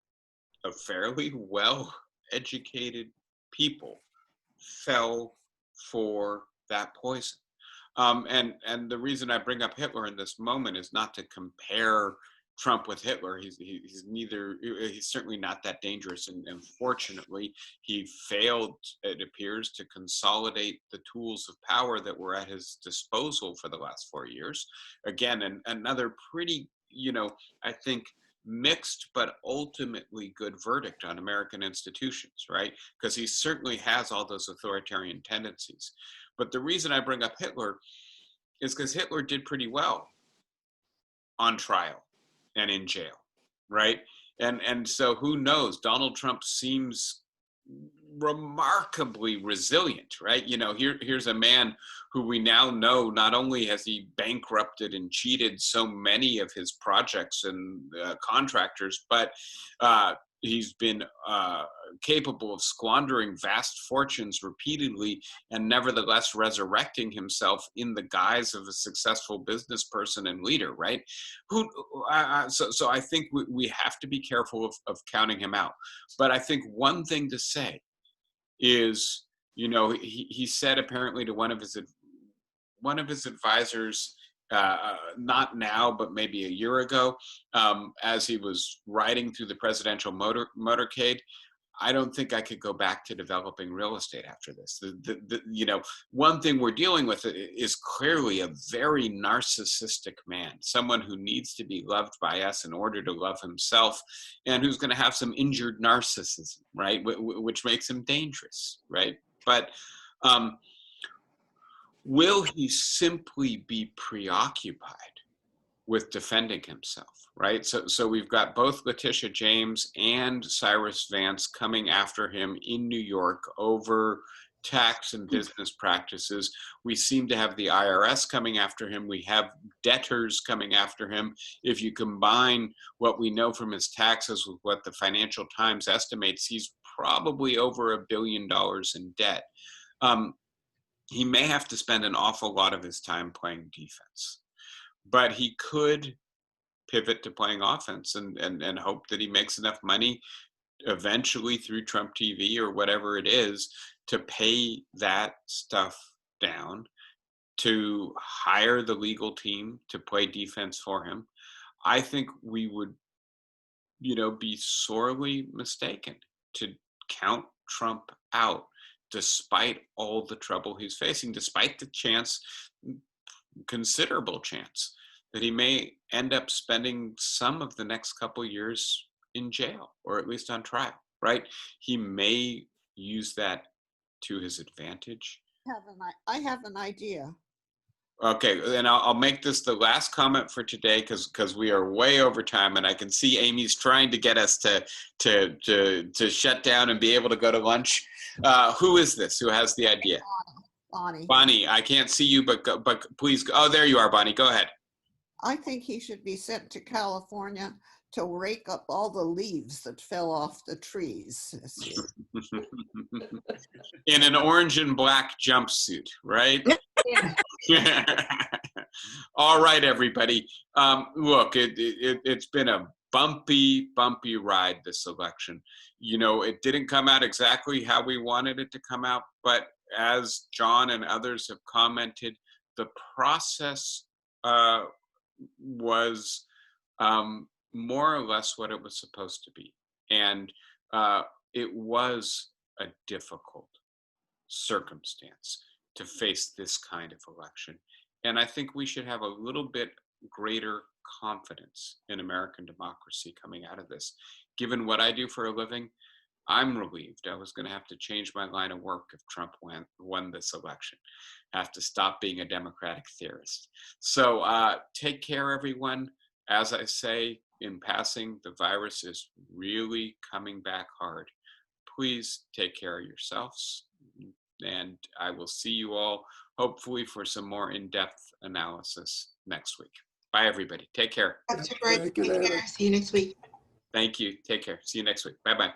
a fairly well-educated people fell for that poison. And the reason I bring up Hitler in this moment is not to compare Trump with Hitler. He's certainly not that dangerous. And fortunately, he failed, it appears, to consolidate the tools of power that were at his disposal for the last 4 years. Again, another pretty, I think, mixed but ultimately good verdict on American institutions, right? Because he certainly has all those authoritarian tendencies. But the reason I bring up Hitler is because Hitler did pretty well on trial and in jail, right? And so who knows? Donald Trump seems remarkably resilient, right? Here's a man who we now know not only has he bankrupted and cheated so many of his projects and contractors, but he's been capable of squandering vast fortunes repeatedly and nevertheless resurrecting himself in the guise of a successful business person and leader, right? So I think we have to be careful of counting him out. But I think one thing to say is, he said apparently to one of his advisors, not now, but maybe a year ago, as he was riding through the presidential motorcade, I don't think I could go back to developing real estate after this. One thing we're dealing with is clearly a very narcissistic man, someone who needs to be loved by us in order to love himself, and who's going to have some injured narcissism, right? Which makes him dangerous, right? But will he simply be preoccupied with defending himself, right? So we've got both Letitia James and Cyrus Vance coming after him in New York over tax and business practices. We seem to have the IRS coming after him. We have debtors coming after him. If you combine what we know from his taxes with what the Financial Times estimates, he's probably over $1 billion in debt. He may have to spend an awful lot of his time playing defense, but he could pivot to playing offense and hope that he makes enough money eventually through Trump TV or whatever it is to pay that stuff down, to hire the legal team to play defense for him. I think we would, be sorely mistaken to count Trump out despite all the trouble he's facing, despite the chance, considerable chance, that he may end up spending some of the next couple of years in jail, or at least on trial, right? He may use that to his advantage. I have an idea. Okay, and I'll make this the last comment for today because we are way over time, and I can see Amy's trying to get us to shut down and be able to go to lunch. Who is this? Who has the idea? Bonnie. Bonnie, I can't see you, but please. Oh, there you are, Bonnie. Go ahead. I think he should be sent to California to rake up all the leaves that fell off the trees this year. In an orange and black jumpsuit, right? Yeah. All right, everybody. Look, it's been a bumpy ride, this election. It didn't come out exactly how we wanted it to come out, but as John and others have commented, the process was more or less what it was supposed to be. And it was a difficult circumstance to face this kind of election. And I think we should have a little bit greater confidence in American democracy coming out of this. Given what I do for a living, I'm relieved I was going to have to change my line of work if Trump won this election. I have to stop being a Democratic theorist. So take care, everyone. As I say in passing, the virus is really coming back hard. Please take care of yourselves. And I will see you all, hopefully, for some more in-depth analysis next week. Bye, everybody. Take care. Thank you, David. See you next week. Thank you. Take care. See you next week. Bye-bye.